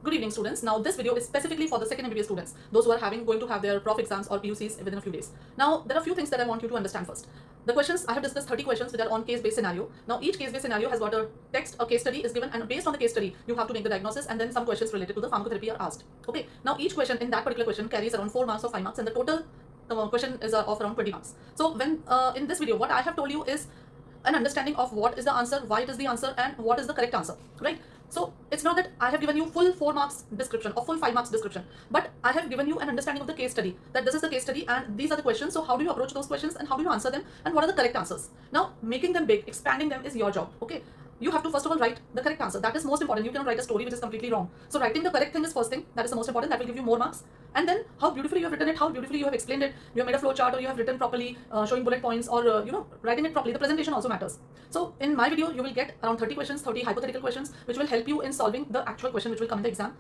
Good evening, students. Now this video is specifically for the second MBBS students, those who are going to have their prof exams or PUCs within a few days. Now there are a few things that I want you to understand first. The questions, I have discussed 30 questions which are on case-based scenario. Now each case-based scenario has got a text, a case study is given, and based on the case study, you have to make the diagnosis, and then some questions related to the pharmacotherapy are asked. Okay. Now each question in that particular question carries around 4 marks or 5 marks, and the total question is of around 20 marks. So when in this video, what I have told you is an understanding of what is the answer, why it is the answer, and what is the correct answer, right? So it's not that I have given you full 4 marks description or full 5 marks description, but I have given you an understanding of the case study, that this is the case study and these are the questions. So how do you approach those questions and how do you answer them and what are the correct answers? Now making them big, expanding them is your job. Okay, you have to first of all write the correct answer. That is most important. You cannot write a story which is completely wrong. So writing the correct thing is first thing. That is the most important. That will give you more marks. And then how beautifully you have written it, how beautifully you have explained it. You have made a flow chart, or you have written properly, showing bullet points, or writing it properly. The presentation also matters. So in my video, you will get around 30 questions, 30 hypothetical questions, which will help you in solving the actual question which will come in the exam.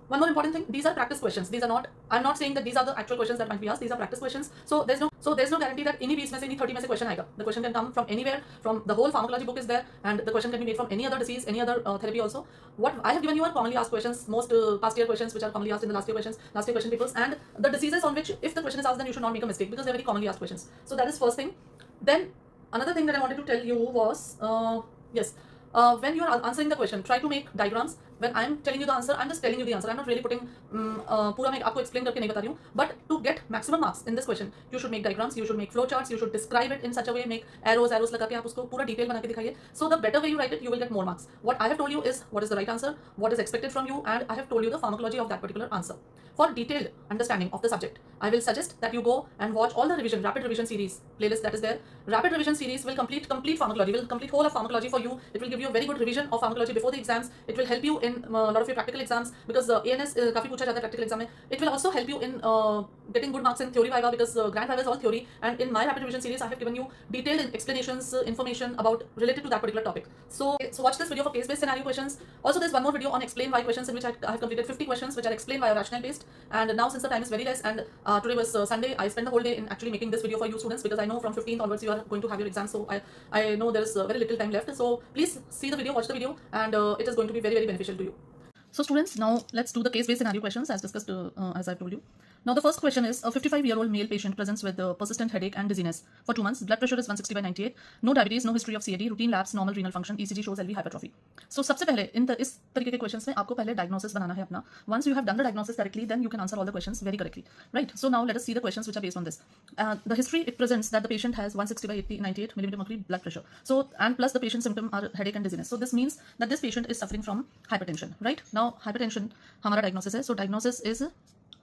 One more important thing, these are practice questions. These are not, I'm not saying that these are the actual questions that might be asked. These are practice questions. So there's no guarantee that any 20 में से any 30 में से question आएगा. The question can come from anywhere, from the whole pharmacology book is there, and the question can be made from any other disease, any other therapy also. What I have given you are commonly asked questions, most past year questions which are commonly asked in the last year question papers, and the diseases on which if the question is asked, then you should not make a mistake because they're very commonly asked questions. So that is first thing. Then another thing that I wanted to tell you was, when you are answering the question, try to make diagrams. When I am telling you the answer, I'm just telling you the answer. I'm not really putting पूरा मैं आपको explain करके नहीं बता रही हूँ. But to get maximum marks in this question, you should make diagrams, you should make flow charts, you should describe it in such a way, make arrows लगा के आप उसको पूरा detail बना के दिखाइए. So the better way you write it, you will get more marks. What I have told you is what is the right answer, what is expected from you, and I have told you the pharmacology of that particular answer. For detailed understanding of the subject, I will suggest that you go and watch all the rapid revision series playlist that is there. Rapid revision series will complete pharmacology, will complete whole of pharmacology for you. It will give you a very good revision of pharmacology before the exams. It will help you in a lot of your practical exams because ANS काफी पूछा जाता है practical exam में. It will also help you in getting good marks in theory viva because grand viva is all theory. And in my rapid revision series, I have given you detailed explanations, information about related to that particular topic. So watch this video for case-based scenario questions. Also, there's one more video on explain why questions in which I have completed 50 questions which are explained via rationale based. And now since the time is very less and today was Sunday, I spent the whole day in actually making this video for you students because I know from 15th onwards you are going to have your exam. So I know there is very little time left. So please see the video, watch the video, and it is going to be very, very beneficial to you. So students, now let's do the case-based scenario questions as discussed, as I've told you. Now the first question is, a 55-year-old male patient presents with persistent headache and dizziness for 2 months. Blood pressure is 160/98. No diabetes, no history of CAD, routine labs, normal renal function, ECG shows LV hypertrophy. So सबसे पहले इस तरीके के questions में आपको पहले diagnosis बनाना है अपना. Once you have done the diagnosis correctly, then you can answer all the questions very correctly, right? So now let us see the questions which are based on this. The history, it presents that the patient has 160/98 millimeter mercury blood pressure. So and plus the patient's symptom are headache and dizziness. So this means that this patient is suffering from hypertension, right? Now hypertension हमारा diagnosis है. So diagnosis is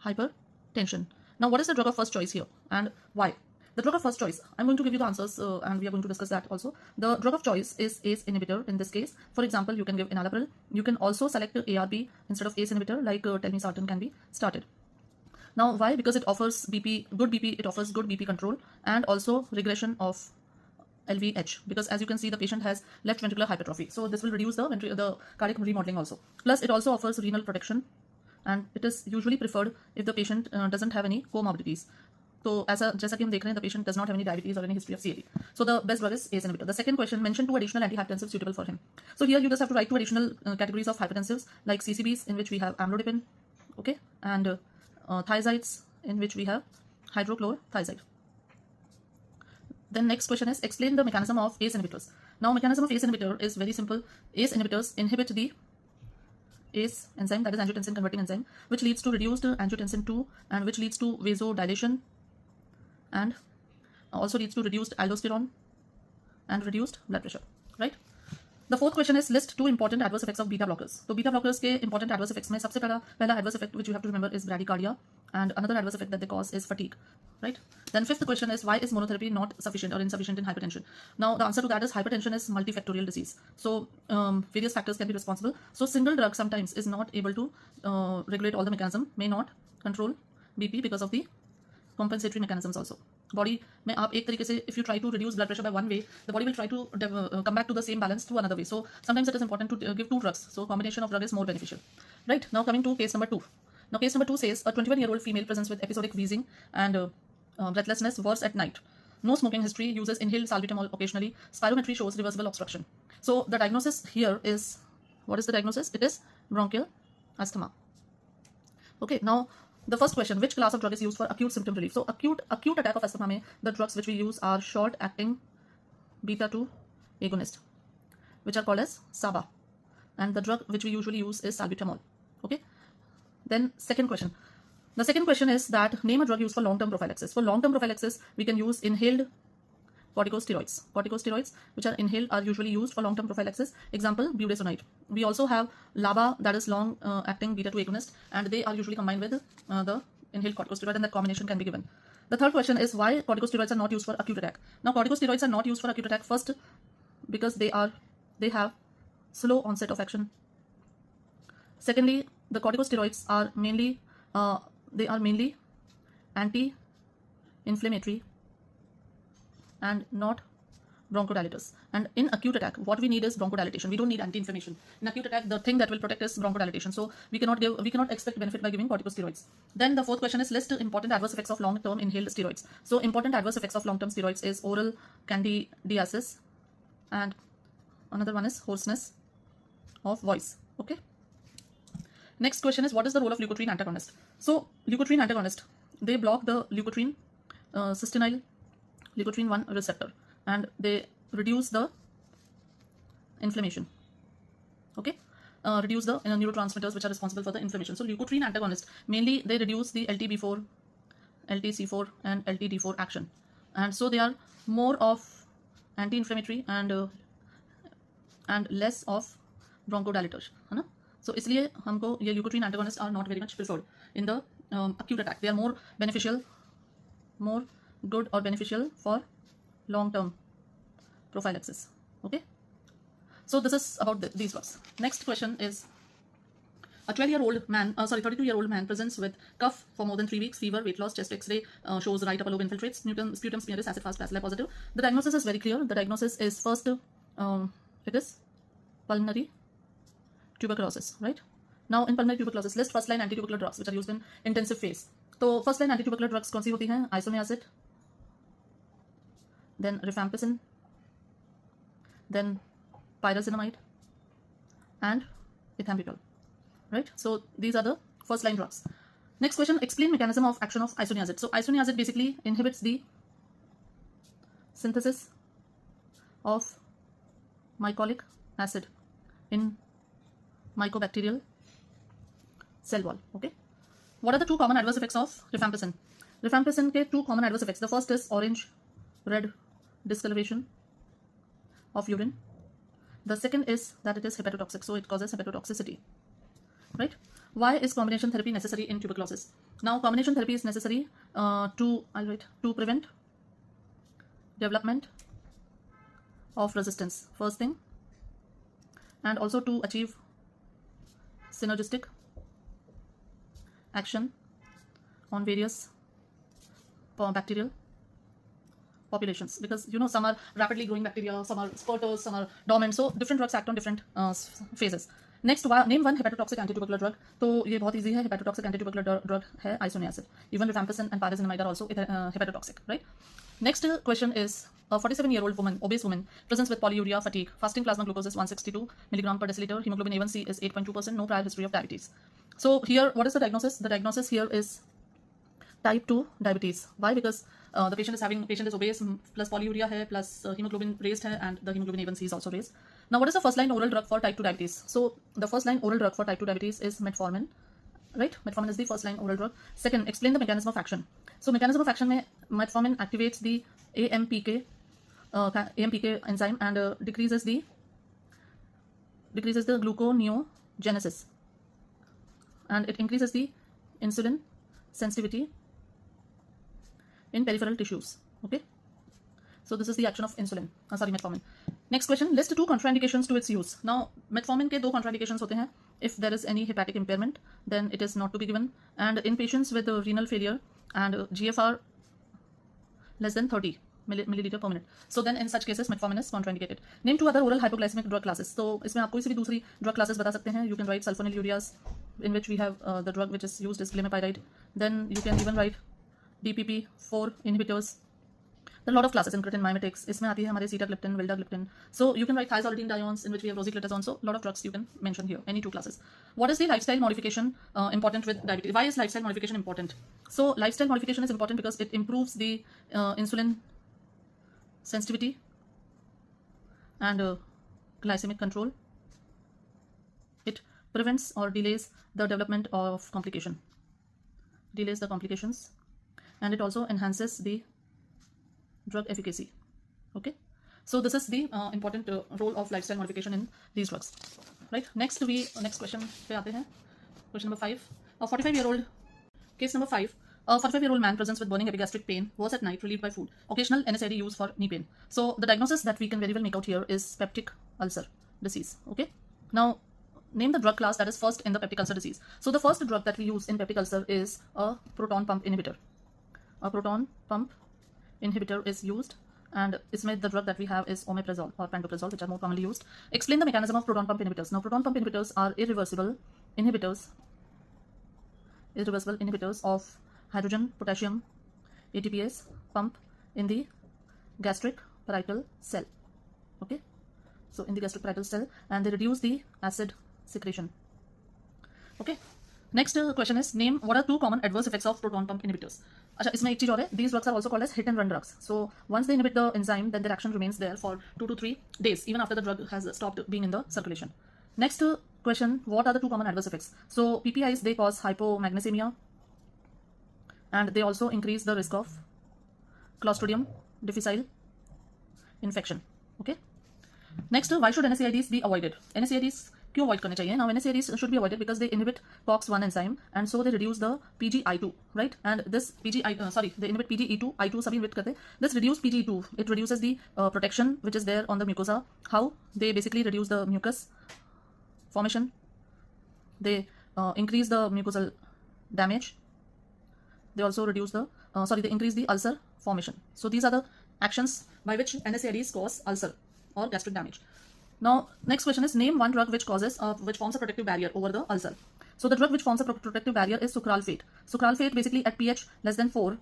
hypertension. Now what is the drug of first choice here and why? The drug of first choice, I'm going to give you the answers and we are going to discuss that also. The drug of choice is ACE inhibitor in this case. For example, you can give enalapril. You can also select ARB instead of ACE inhibitor like telmisartan can be started. Now why? Because it offers good BP, it offers good BP control and also regression of LVH, because as you can see the patient has left ventricular hypertrophy. So this will reduce the cardiac remodeling also. Plus it also offers renal protection and it is usually preferred if the patient doesn't have any comorbidities. So जैसा कि हम देख रहे हैं, the patient does not have any diabetes or any history of CAD. So the best drug is ACE inhibitor. The second question, mention 2 additional antihypertensives suitable for him. So here you just have to write 2 additional categories of hypertensives like CCBs in which we have amlodipine, okay, and thiazides in which we have hydrochlorothiazide. Then next question is, explain the mechanism of ACE inhibitors. Now mechanism of ACE inhibitor is very simple. ACE inhibitors inhibit the ACE enzyme, that is angiotensin converting enzyme, which leads to reduced angiotensin 2 and which leads to vasodilation and also leads to reduced aldosterone and reduced blood pressure, right? The fourth question is, list 2 important adverse effects of beta blockers. So beta blockers के important adverse effects में सबसे पहला adverse effect which you have to remember is bradycardia, and another adverse effect that they cause is fatigue, right? Then fifth question is, why is monotherapy not sufficient or insufficient in hypertension? Now the answer to that is hypertension is multifactorial disease. So various factors can be responsible. So single drug sometimes is not able to regulate all the mechanism, may not control BP because of the compensatory mechanisms also. Body में आप एक तरीके से, if you try to reduce blood pressure by one way, the body will try to come back to the same balance through another way. So sometimes it is important to give 2 drugs. So combination of drug is more beneficial, right? Now coming to case number 2. Now case number 2 says, a 21-year-old female presents with episodic wheezing and breathlessness, worse at night. No smoking history, uses inhaled salbutamol occasionally. Spirometry shows reversible obstruction. So the diagnosis here is, what is the diagnosis? It is bronchial asthma. Okay, now the first question, which class of drug is used for acute symptom relief? So acute attack of asthma में the drugs which we use are short acting beta 2 agonist, which are called as SABA, and the drug which we usually use is salbutamol. Okay, then second question. The second question is that name a drug used for long-term prophylaxis. For long-term prophylaxis, we can use inhaled corticosteroids. Corticosteroids which are inhaled are usually used for long-term prophylaxis. Example, budesonide. We also have LABA, that is long-acting beta-2 agonist, and they are usually combined with the inhaled corticosteroid, and that combination can be given. The third question is why corticosteroids are not used for acute attack. Now, corticosteroids are not used for acute attack first because they have slow onset of action. Secondly, the corticosteroids are mainly anti-inflammatory and not bronchodilators. And in acute attack, what we need is bronchodilation. We don't need anti-inflammation. In acute attack, the thing that will protect is bronchodilation. So we cannot expect benefit by giving corticosteroids. Then the fourth question is list important adverse effects of long-term inhaled steroids. So important adverse effects of long-term steroids is oral candidiasis, and another one is hoarseness of voice. Okay. Next question is what is the role of leukotriene antagonist? So leukotriene antagonist, they block the leukotriene cystenyl leukotriene 1 receptor, and they reduce the inflammation. Okay, reduce the neurotransmitters which are responsible for the inflammation. So leukotriene antagonist mainly they reduce the LTB4, LTC4 and LTD4 action, and so they are more of anti-inflammatory and less of bronchodilator, है ना? So इसलिए हमको ये leukotriene antagonists are not very much preferred in the acute attack. They are more good or beneficial for long-term prophylaxis. Okay. So this is about these drugs. Next question is a 32-year-old man presents with cough for more than 3 weeks, fever, weight loss, chest X-ray shows right upper lobe infiltrates, sputum smear is acid-fast bacilli positive. The diagnosis is very clear. The diagnosis is first it is pulmonary tuberculosis, right? Now in pulmonary tuberculosis, list first line anti-tubercular drugs which are used in intensive phase. तो first line anti-tubercular drugs कौन सी होती हैं? Isoniazid, then rifampicin, then pyrazinamide, and ethambutol, right? So these are the first line drugs. Next question, explain mechanism of action of isoniazid. So isoniazid basically inhibits the synthesis of mycolic acid in mycobacterial cell wall. Okay, what are the 2 common adverse effects of rifampicin? Rifampicin के 2 common adverse effects. The first is orange red discoloration of urine. The second is that it is hepatotoxic, so it causes hepatotoxicity, right? Why is combination therapy necessary in tuberculosis? Now combination therapy is necessary to prevent development of resistance, first thing, and also to achieve synergistic action on various bacterial populations, because you know some are rapidly growing bacteria, some are spurters, some are dormant, so different drugs act on different phases. Next, name one hepatotoxic anti-tubercular drug. तो ये बहुत easy है. Hepatotoxic anti-tubercular drug है isoniazid. Even rifampicin and pyrazinamide are also hepatotoxic, right? Next question is a 47-year-old woman, obese woman, presents with polyuria, fatigue. Fasting plasma glucose is 162 mg per deciliter. Hemoglobin A1c is 8.2%. No prior history of diabetes. So here, what is the diagnosis? The diagnosis here is type 2 diabetes. Why? Because the patient is obese plus polyuria hai plus hemoglobin raised hai, and the hemoglobin A1c is also raised. Now what is the first line oral drug for type 2 diabetes? So the first line oral drug for type 2 diabetes is metformin, right? Metformin is the first line oral drug. Second, explain the mechanism of action. So mechanism of action में metformin activates the AMPK enzyme and decreases the gluconeogenesis, and it increases the insulin sensitivity in peripheral tissues. Okay, so this is the action of insulin. Metformin. Next question, list 2 contraindications to its use. Now metformin के 2 contraindications होते हैं. If there is any hepatic impairment, then it is not to be given, and in patients with renal failure and GFR less than 30 milliliter per minute, so then in such cases metformin is contraindicated. Name 2 other oral hypoglycemic drug classes. तो इसमें आप कोई सी भी दूसरी drug classes बता सकते हैं. You can write sulfonylureas, in which we have the drug which is used is glimepiride. Then you can even write DPP4 inhibitors. There are a lot of classes, incretin, mimetics. इसमें आती है हमारे sitagliptin, vildagliptin. So you can write thiazolidinediones, in which we have rosiglitazone. So a lot of drugs you can mention here, any two classes. What is the lifestyle modification important with diabetes? Why is lifestyle modification important? So lifestyle modification is important because it improves the insulin sensitivity and glycemic control. It prevents or delays the development of delays the complications, and it also enhances the drug efficacy. Okay, so this is the important role of lifestyle modification in these drugs, right? Next question पे आते हैं. Question number 5. A 45-year-old case number 5. A 45-year-old man presents with burning epigastric pain, was at night, relieved by food. Occasional NSAID used for knee pain. So the diagnosis that we can very well make out here is peptic ulcer disease. Okay, now name the drug class that is first in the peptic ulcer disease. So the first drug that we use in peptic ulcer is a proton pump inhibitor. A proton pump inhibitor is used, and इसमें the drug that we have is omeprazole or pantoprazole, which are more commonly used. Explain the mechanism of proton pump inhibitors. Now proton pump inhibitors are irreversible inhibitors of hydrogen potassium ATPase pump in the gastric parietal cell. Okay, so in the gastric parietal cell, and they reduce the acid secretion. Okay, next question is name what are two common adverse effects of proton pump inhibitors. अच्छा, इसमें एक चीज और है, these drugs are also called as hit and run drugs. So once they inhibit the enzyme, then their action remains there for 2 to 3 days, even after the drug has stopped being in the circulation. Next question, what are the two common adverse effects? So PPIs, they cause hypomagnesemia, and they also increase the risk of Clostridium difficile infection. Okay. Next, why should NSAIDs be avoided? NSAIDs क्यों avoid करने चाहिए? Now NSAIDs should be avoided because they inhibit COX-1 enzyme, and so they reduce the PGI2, right? And this they inhibit PGE2, I2 सभी inhibit करते. This reduced PGE2, it reduces the protection which is there on the mucosa. How? They basically reduce the mucus formation. They increase the mucosal damage. They also reduce the they increase the ulcer formation. So these are the actions by which NSAIDs cause ulcer or gastric damage. Now next question is name one drug which forms a protective barrier over the ulcer. So the drug which forms a protective barrier is sucralfate. Sucralfate basically at pH less than 4,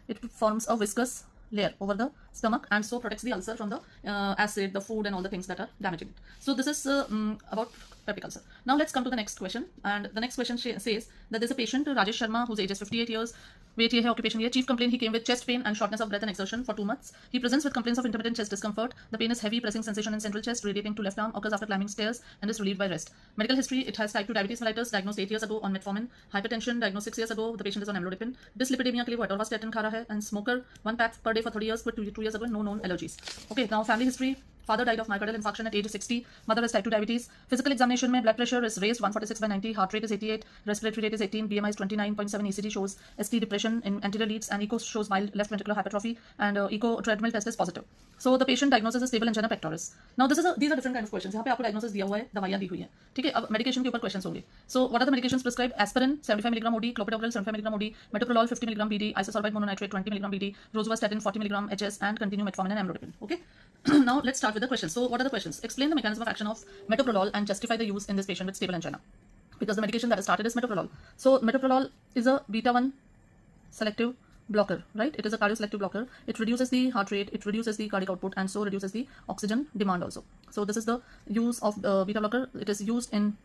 it forms a viscous layer over the stomach, and so protects the ulcer from the acid, the food, and all the things that are damaging it. So this is about peptic ulcer. Now let's come to the next question, and the next question says that there's a patient, Rajesh Sharma, whose age is 58 years. Weight ये है, occupation ये, chief complaint he came with chest pain and shortness of breath and exertion for 2 months. He presents with complaints of intermittent chest discomfort. The pain is heavy, pressing sensation in central chest, radiating to left arm, occurs after climbing stairs, and is relieved by rest. Medical history: it has type 2 diabetes mellitus, diagnosed 8 years ago on metformin. Hypertension, diagnosed 6 years ago. The patient is on amlodipine. Dyslipidemia के लिए वो atorvastatin खा रहा है, and smoker, 1 pack per day for 30 years, quit 2 years ago, no known allergies. Okay, now family history. Father died of myocardial infarction at age 60. Mother has type 2 diabetes. Physical examination में blood pressure is raised 146/90, heart rate is 88, respiratory rate is 18, BMI is 29.7, ECG shows ST depression in anterior leads, and echo shows mild left ventricular hypertrophy, and echo treadmill test is positive. So the patient diagnosis is stable angina pectoris. Now these are different kind of questions. यहाँ पे आपको diagnosis दिया हुआ है, दवाइयाँ दी हुई हैं, ठीक है? अब medication के ऊपर questions होंगे. So what are the medications prescribed? Aspirin 75 mg OD, clopidogrel 75 mg OD, metoprolol 50 mg BD, isosorbide mononitrate 20 mg BD, rosuvastatin 40 mg HS, and continue metformin and amlodipine. Okay. Now let's start with the questions. So what are the questions? Explain the mechanism of action of metoprolol and justify the use in this patient with stable angina, because the medication that is started is metoprolol. So metoprolol is a beta-1 selective blocker, right? It is a cardioselective blocker. It reduces the heart rate, it reduces the cardiac output, and so reduces the oxygen demand also. So this is the use of beta blocker. It is used in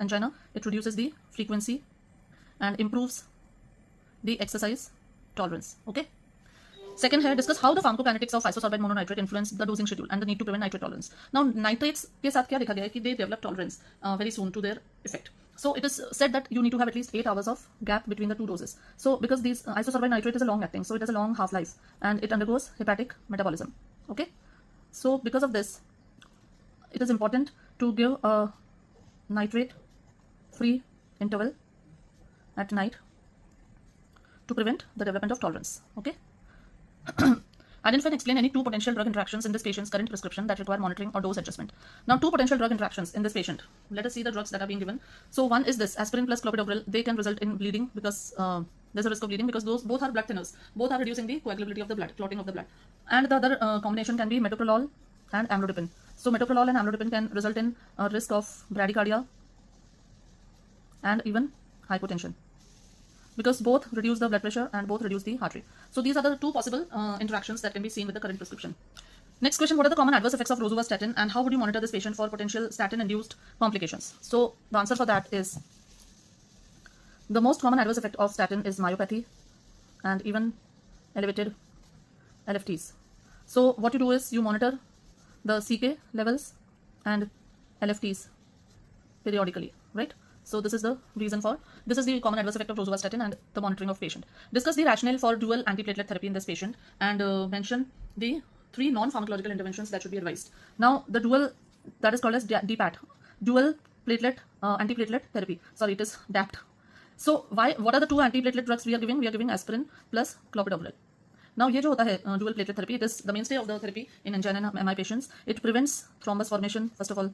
angina. It reduces the frequency and improves the exercise tolerance. Okay. Second here, discuss how the pharmacokinetics of isosorbide mononitrate influence the dosing schedule and the need to prevent nitrate tolerance. Now nitrates के साथ क्या देखा गया है कि they develop tolerance very soon to their effect. So it is said that you need to have at least 8 hours of gap between the two doses. So because these isosorbide nitrate is a long acting, so it has a long half-life, and it undergoes hepatic metabolism. Okay, so because of this, it is important to give a nitrate-free interval at night to prevent the development of tolerance. Okay. Identify and explain any 2 potential drug interactions in this patient's current prescription that require monitoring or dose adjustment. Now 2 potential drug interactions in this patient. Let us see the drugs that are being given. So one is this aspirin plus clopidogrel. They can result in bleeding because there's a risk of bleeding because those both are blood thinners. Both are reducing the coagulability of the blood, clotting of the blood. And the other combination can be metoprolol and amlodipine. So metoprolol and amlodipine can result in a risk of bradycardia and even hypotension. because both reduce the blood pressure and both reduce the heart rate. So these are the two possible interactions that can be seen with the current prescription. Next question, what are the common adverse effects of rosuvastatin and how would you monitor this patient for potential statin-induced complications? So the answer for that is the most common adverse effect of statin is myopathy and even elevated LFTs. So what you do is you monitor the CK levels and LFTs periodically, right? So this is the common adverse effect of rosuvastatin and the monitoring of patient. Discuss the rationale for dual antiplatelet therapy in this patient and mention the 3 non-pharmacological interventions that should be advised. Now the dual, that is called as DPAT, dual platelet antiplatelet therapy. Sorry, it is DAPT. So what are the 2 antiplatelet drugs we are giving? We are giving aspirin plus clopidogrel. Now ये जो होता है dual platelet therapy, it is the mainstay of the therapy in angina MI patients. It prevents thrombus formation first of all,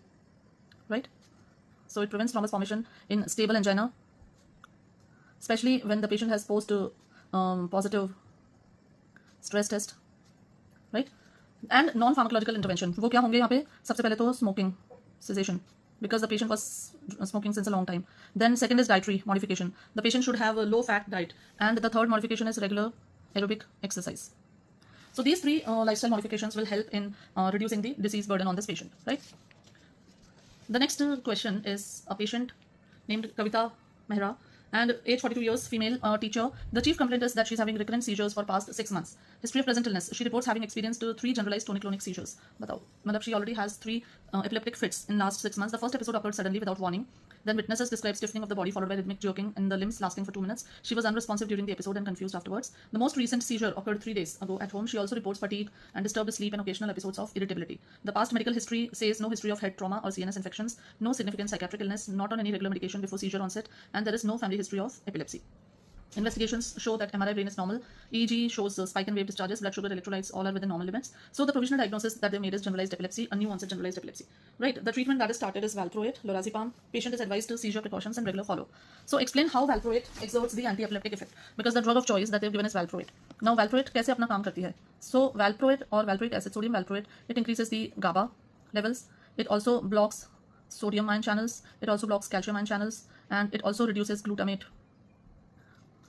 right? So it prevents thrombus formation in stable angina, especially when the patient has post positive stress test, right? And non-pharmacological intervention, वो क्या होंगे यहाँ पे? सबसे पहले तो smoking cessation, because the patient was smoking since a long time. Then second is dietary modification. The patient should have a low-fat diet, and the third modification is regular aerobic exercise. So these 3 lifestyle modifications will help in reducing the disease burden on this patient, right? The next question is a patient named Kavita Mehra and age 42 years, female, teacher. The chief complaint is that she's having recurrent seizures for past 6 months. History of present illness. She reports having experienced 3 generalized tonic-clonic seizures. Batao. Matlab she already has 3 epileptic fits in last 6 months. The first episode occurred suddenly without warning. Then witnesses described stiffening of the body followed by rhythmic jerking in the limbs lasting for 2 minutes. She was unresponsive during the episode and confused afterwards. The most recent seizure occurred 3 days ago at home. She also reports fatigue and disturbed sleep and occasional episodes of irritability. The past medical history says no history of head trauma or CNS infections, no significant psychiatric illness, not on any regular medication before seizure onset, and there is no family history of epilepsy. Investigations show that MRI brain is normal. EEG shows spike and wave discharges. Blood sugar, electrolytes, all are within normal limits. So the provisional diagnosis that they made is generalized epilepsy, a new onset generalized epilepsy. Right. The treatment that is started is valproate, lorazepam. Patient is advised to seizure precautions and regular follow. So explain how valproate exerts the anti-epileptic effect, because the drug of choice that they've given is valproate. Now valproate कैसे अपना काम करती है? So valproate or valproic acid, sodium valproate, it increases the GABA levels. It also blocks sodium ion channels. It also blocks calcium ion channels, and it also reduces glutamate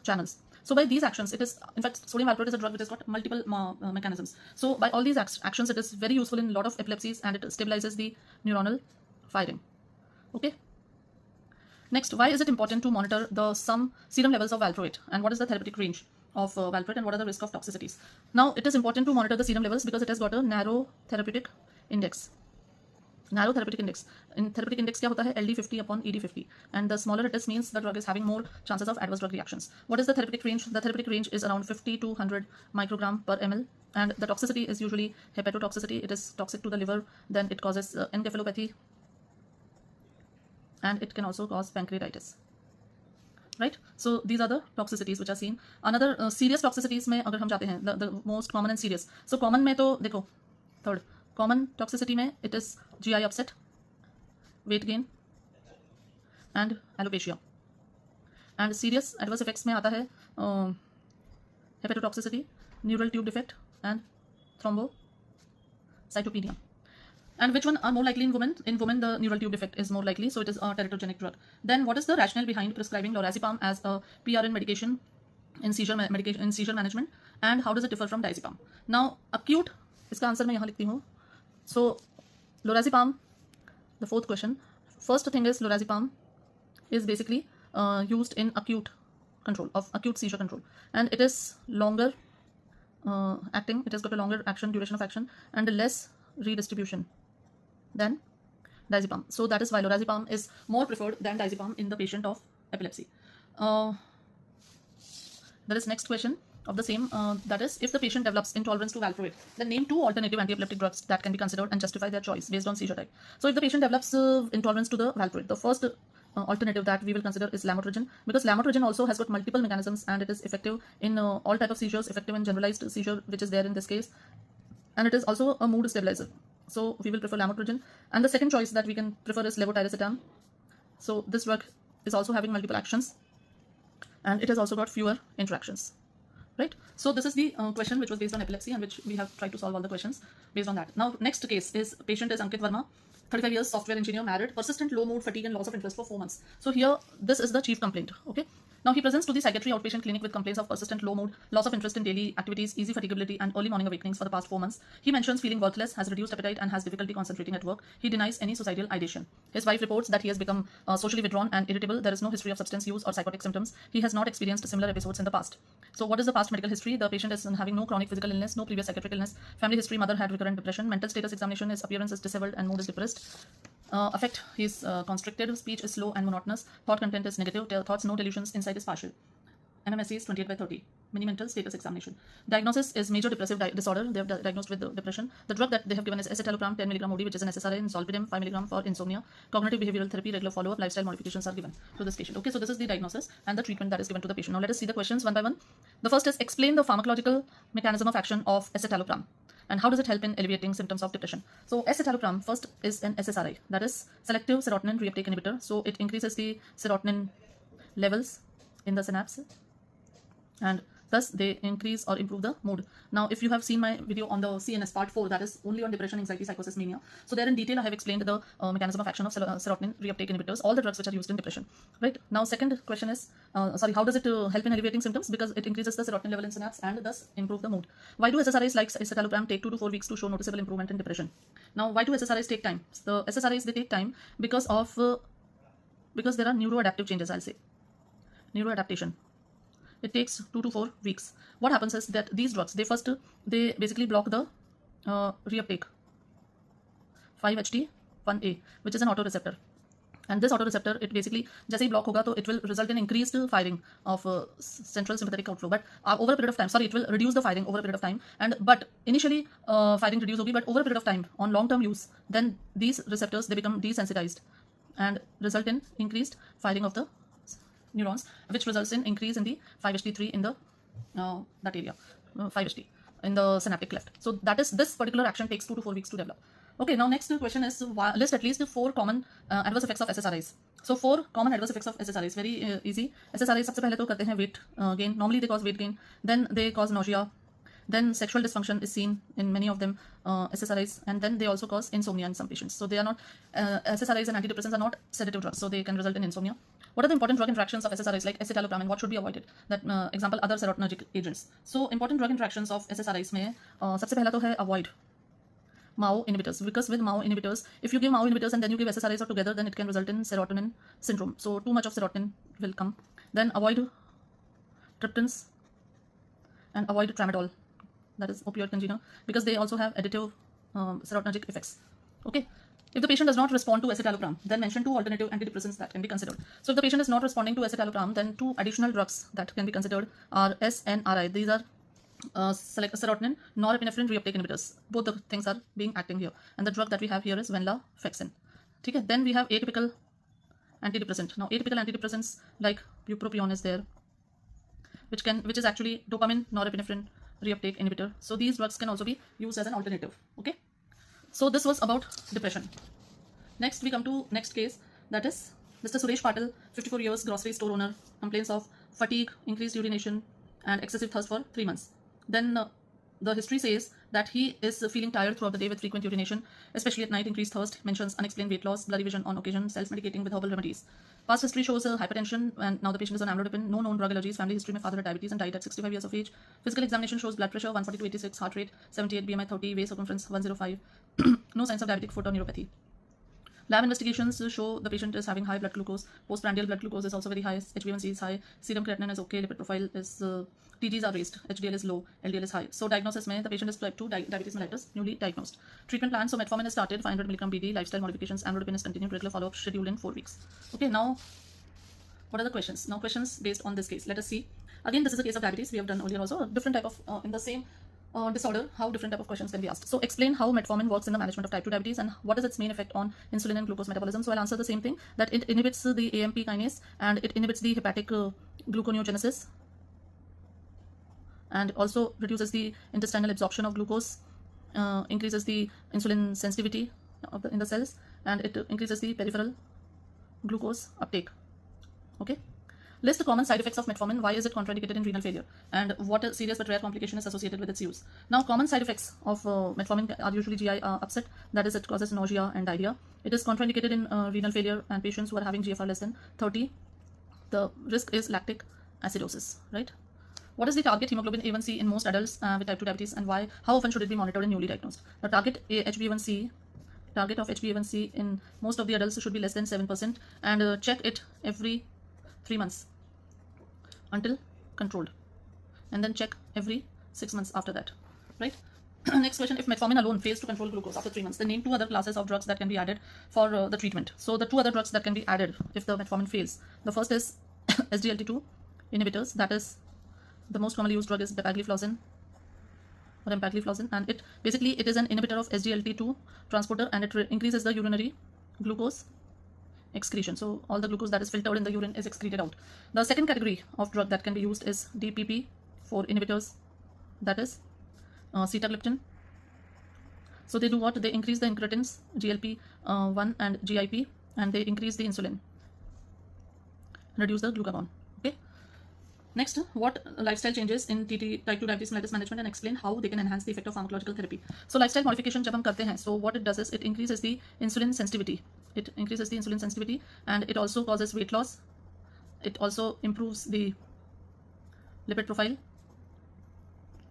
channels. So by these actions, it is, in fact, sodium valproate is a drug which has got multiple mechanisms. So by all these actions, it is very useful in a lot of epilepsies, and it stabilizes the neuronal firing. Okay. Next, why is it important to monitor the serum levels of valproate, and what is the therapeutic range of valproate, and what are the risk of toxicities? Now, it is important to monitor the serum levels because it has got a narrow therapeutic index. Narrow therapeutic index. In therapeutic index क्या होता है? LD50 upon ED50, and the smaller it is means the drug is having more chances of adverse drug reactions. What is the therapeutic range? The therapeutic range is around 50 to 100 microgram per ml, and the toxicity is usually hepatotoxicity. It is toxic to the liver, then it causes encephalopathy, and it can also cause pancreatitis. Right? So these are the toxicities which are seen. Another serious toxicities में अगर हम जाते हैं, the most common and serious. So common में तो देखो, third common toxicity में it is GI upset, weight gain, and alopecia. And serious adverse effects में आता है hepatotoxicity, neural tube defect, and thrombocytopenia. And which one are more likely in women? In women, the neural tube defect is more likely, so it is a teratogenic drug. Then what is the rationale behind prescribing lorazepam as a PRN medication in seizure management, and how does it differ from diazepam? Now, acute, इसका answer मैं यहाँ लिखती हूँ. So, lorazepam, the fourth question. First thing is lorazepam is basically used in acute control of acute seizure control, and it is longer acting. It has got a longer duration of action, and less redistribution than diazepam. So that is why lorazepam is more preferred than diazepam in the patient of epilepsy. There is next question of the same, that is, if the patient develops intolerance to valproate, then name 2 alternative anti-epileptic drugs that can be considered and justify their choice based on seizure type. So if the patient develops intolerance to the valproate, the first alternative that we will consider is lamotrigine, because lamotrigine also has got multiple mechanisms, and it is effective in all type of seizures, effective in generalized seizure, which is there in this case, and it is also a mood stabilizer. So we will prefer lamotrigine. And the second choice that we can prefer is levotiracetam. So this drug is also having multiple actions, and it has also got fewer interactions. Right? So this is the question which was based on epilepsy, and which we have tried to solve all the questions based on that. Now next case is, patient is Ankit Verma, 35 years, software engineer, married, persistent low mood, fatigue, and loss of interest for 4 months. So here, this is the chief complaint. Okay. Now he presents to the psychiatry outpatient clinic with complaints of persistent low mood, loss of interest in daily activities, easy fatigability, and early morning awakenings for the past 4 months. He mentions feeling worthless, has reduced appetite, and has difficulty concentrating at work. He denies any suicidal ideation. His wife reports that he has become socially withdrawn and irritable. There is no history of substance use or psychotic symptoms. He has not experienced similar episodes in the past. So what is the past medical history? The patient is having no chronic physical illness, no previous psychiatric illness. Family history: mother had recurrent depression. Mental status examination: his appearance is disheveled and mood is depressed. Affect: he is constricted. Speech is slow and monotonous. Thought content is negative. Thoughts no delusions. Insight is partial. MMSE is 28/30. Mini mental status examination. Diagnosis is major depressive disorder. They have diagnosed with depression. The drug that they have given is escitalopram 10 mg OD, which is an SSRI, and zolpidem 5 mg for insomnia. Cognitive behavioral therapy, regular follow-up, lifestyle modifications are given to this patient. Okay, so this is the diagnosis and the treatment that is given to the patient. Now let us see the questions one by one. The first is explain the pharmacological mechanism of action of escitalopram. And how does it help in alleviating symptoms of depression? So escitalopram first is an SSRI, that is selective serotonin reuptake inhibitor. So it increases the serotonin levels in the synapse, and thus they increase or improve the mood. Now if you have seen my video on the CNS part 4, that is only on depression, anxiety, psychosis, mania, so there in detail I have explained the mechanism of action of serotonin reuptake inhibitors, all the drugs which are used in depression, right? Now second question is how does it help in alleviating symptoms? Because it increases the serotonin level in synapse and thus improve the mood. Why do SSRIs like escitalopram take 2 to 4 weeks to show noticeable improvement in depression? Now why do SSRIs take time? The SSRIs, they take time because of because there are neuroadaptive changes, I'll say neuroadaptation. It takes 2 to 4 weeks. What happens is that these drugs, they basically block the reuptake 5-HT1A, which is an autoreceptor. And this autoreceptor, it basically, जैसे ही block होगा तो it will result in increased firing of central sympathetic outflow. But over a period of time, it will reduce the firing over a period of time. But initially firing reduce होगी, but over a period of time, on long-term use, then these receptors, they become desensitized and result in increased firing of the neurons, which results in increase in the 5-HT3 in the that area, 5-HT in the synaptic cleft. So that is, this particular action takes 2 to 4 weeks to develop. Okay, now next question is list at least 4 common adverse effects of SSRIs. So 4 common adverse effects of SSRIs, very easy. SSRIs सबसे पहले तो करते हैं weight gain. Normally they cause weight gain, then they cause nausea, then sexual dysfunction is seen in many of them, SSRIs, and then they also cause insomnia in some patients. So they are not SSRIs and antidepressants are not sedative drugs, so they can result in insomnia. What are the important drug interactions of SSRIs like escitalopram, and what should be avoided? That example, other serotonergic agents. So important drug interactions of SSRIs में सबसे पहला तो है avoid MAO inhibitors, because with MAO inhibitors, if you give MAO inhibitors and then you give SSRIs all together, then it can result in serotonin syndrome. So too much of serotonin will come. Then avoid triptans and avoid tramadol, that is opioid congener, because they also have additive serotonergic effects. Okay. If the patient does not respond to escitalopram, then mention 2 alternative antidepressants that can be considered. So if the patient is not responding to escitalopram, then 2 additional drugs that can be considered are SNRI. These are serotonin norepinephrine reuptake inhibitors. Both the things are being acting here, and the drug that we have here is venlafaxine. Okay. Then we have atypical antidepressant. Now atypical antidepressants like bupropion is there, which is actually dopamine norepinephrine reuptake inhibitor. So these drugs can also be used as an alternative. Okay. So this was about depression. Next we come to next case, that is Mr. Suresh Patil, 54 years, grocery store owner, complains of fatigue, increased urination and excessive thirst for 3 months. Then the history says that he is feeling tired throughout the day with frequent urination, especially at night, increased thirst, mentions unexplained weight loss, blurry vision on occasion, self-medicating with herbal remedies. Past history shows hypertension, and now the patient is on amlodipine. No known drug allergies. Family history: my father had diabetes and died at 65 years of age. Physical examination shows blood pressure 140/86, heart rate 78, BMI 30, waist circumference 105. No signs of diabetic foot or neuropathy. Lab investigations show the patient is having high blood glucose. Postprandial blood glucose is also very high. HbA1c is high. Serum creatinine is okay. Lipid profile is TGs are raised. HDL is low. LDL is high. So diagnosis में the patient is type 2 diabetes mellitus, newly diagnosed. Treatment plan: so metformin is started, 500 mg BD. Lifestyle modifications: amlodipine is continued. Regular follow-up scheduled in 4 weeks. Okay, now what are the questions? Now questions based on this case. Let us see. Again, this is a case of diabetes. We have done earlier also. Different type of in the same disorder, how different type of questions can be asked. So explain how metformin works in the management of type 2 diabetes and what is its main effect on insulin and glucose metabolism. So I'll answer the same thing, that it inhibits the AMP kinase and it inhibits the hepatic gluconeogenesis and also reduces the intestinal absorption of glucose, increases the insulin sensitivity in the cells, and it increases the peripheral glucose uptake. Okay. List the common side effects of metformin. Why is it contraindicated in renal failure? And what a serious but rare complication is associated with its use? Now, common side effects of metformin are usually GI upset. That is, it causes nausea and diarrhea. It is contraindicated in renal failure and patients who are having GFR less than 30. The risk is lactic acidosis, right? What is the target hemoglobin A1C in most adults with type 2 diabetes, and why? How often should it be monitored in newly diagnosed? The target target of HbA1c in most of the adults should be less than 7%, and check it every 3 months until controlled, and then check every 6 months after that, right? Next question, if metformin alone fails to control glucose after 3 months, then name 2 other classes of drugs that can be added for the treatment. So the 2 other drugs that can be added if the metformin fails, the first is SGLT2 inhibitors. That is, the most commonly used drug is dapagliflozin or empagliflozin, and it is an inhibitor of SGLT2 transporter, and it increases the urinary glucose excretion. So all the glucose that is filtered in the urine is excreted out. The second category of drug that can be used is DPP4 inhibitors, that is sitagliptin. So they do what? They increase the incretins, GLP1 and GIP, and they increase the insulin, reduce the glucagon. Okay. Next, what lifestyle changes in TT, type 2 diabetes mellitus management, and explain how they can enhance the effect of pharmacological therapy. So lifestyle modification जब हम करते हैं, so what it does is it increases the insulin sensitivity. It increases the insulin sensitivity, and it also causes weight loss. It also improves the lipid profile,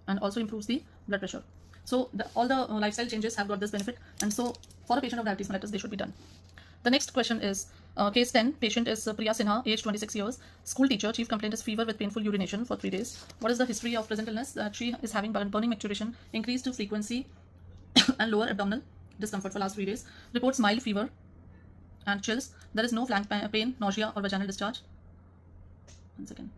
and also improves the blood pressure. So all the lifestyle changes have got this benefit, and so for a patient of diabetes mellitus, they should be done. The next question is case 10. Patient is Priya Sinha, age 26 years, school teacher. Chief complaint is fever with painful urination for 3 days. What is the history of present illness? She is having burning micturition, increased frequency, and lower abdominal discomfort for last 3 days. Reports mild fever and chills. There is no flank pain, nausea, or vaginal discharge. 1 second.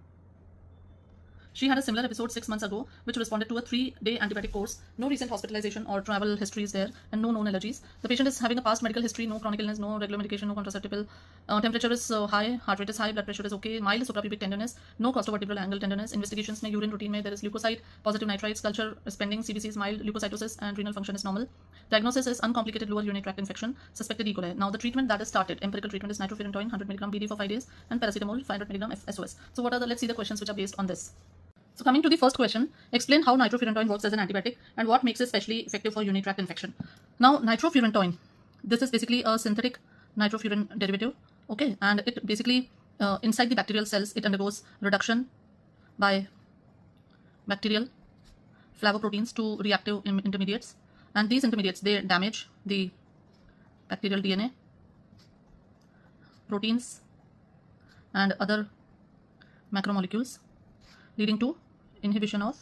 She had a similar episode 6 months ago, which responded to a 3-day antibiotic course. No recent hospitalization or travel history is there, and no known allergies. The patient is having a past medical history, no chronic illness, no regular medication, no contraceptive pill. Temperature is high, heart rate is high, blood pressure is okay, mild suprapubic tenderness, no costovertebral angle tenderness. Investigations में urine routine में there is leukocyte, positive nitrites, culture is pending, CBC is mild, leukocytosis, and renal function is normal. Diagnosis is uncomplicated lower urinary tract infection, suspected E. coli. Now the treatment that is started, empirical treatment, is nitrofurantoin 100 mg BD for 5 days, and paracetamol 500 mg SOS. So what are let's see the questions which are based on this. So coming to the first question, explain how nitrofurantoin works as an antibiotic and what makes it especially effective for urinary tract infection. Now nitrofurantoin, this is basically a synthetic nitrofuran derivative, okay, and it basically inside the bacterial cells it undergoes reduction by bacterial flavoproteins to reactive intermediates, and these intermediates, they damage the bacterial DNA, proteins, and other macromolecules, leading to inhibition of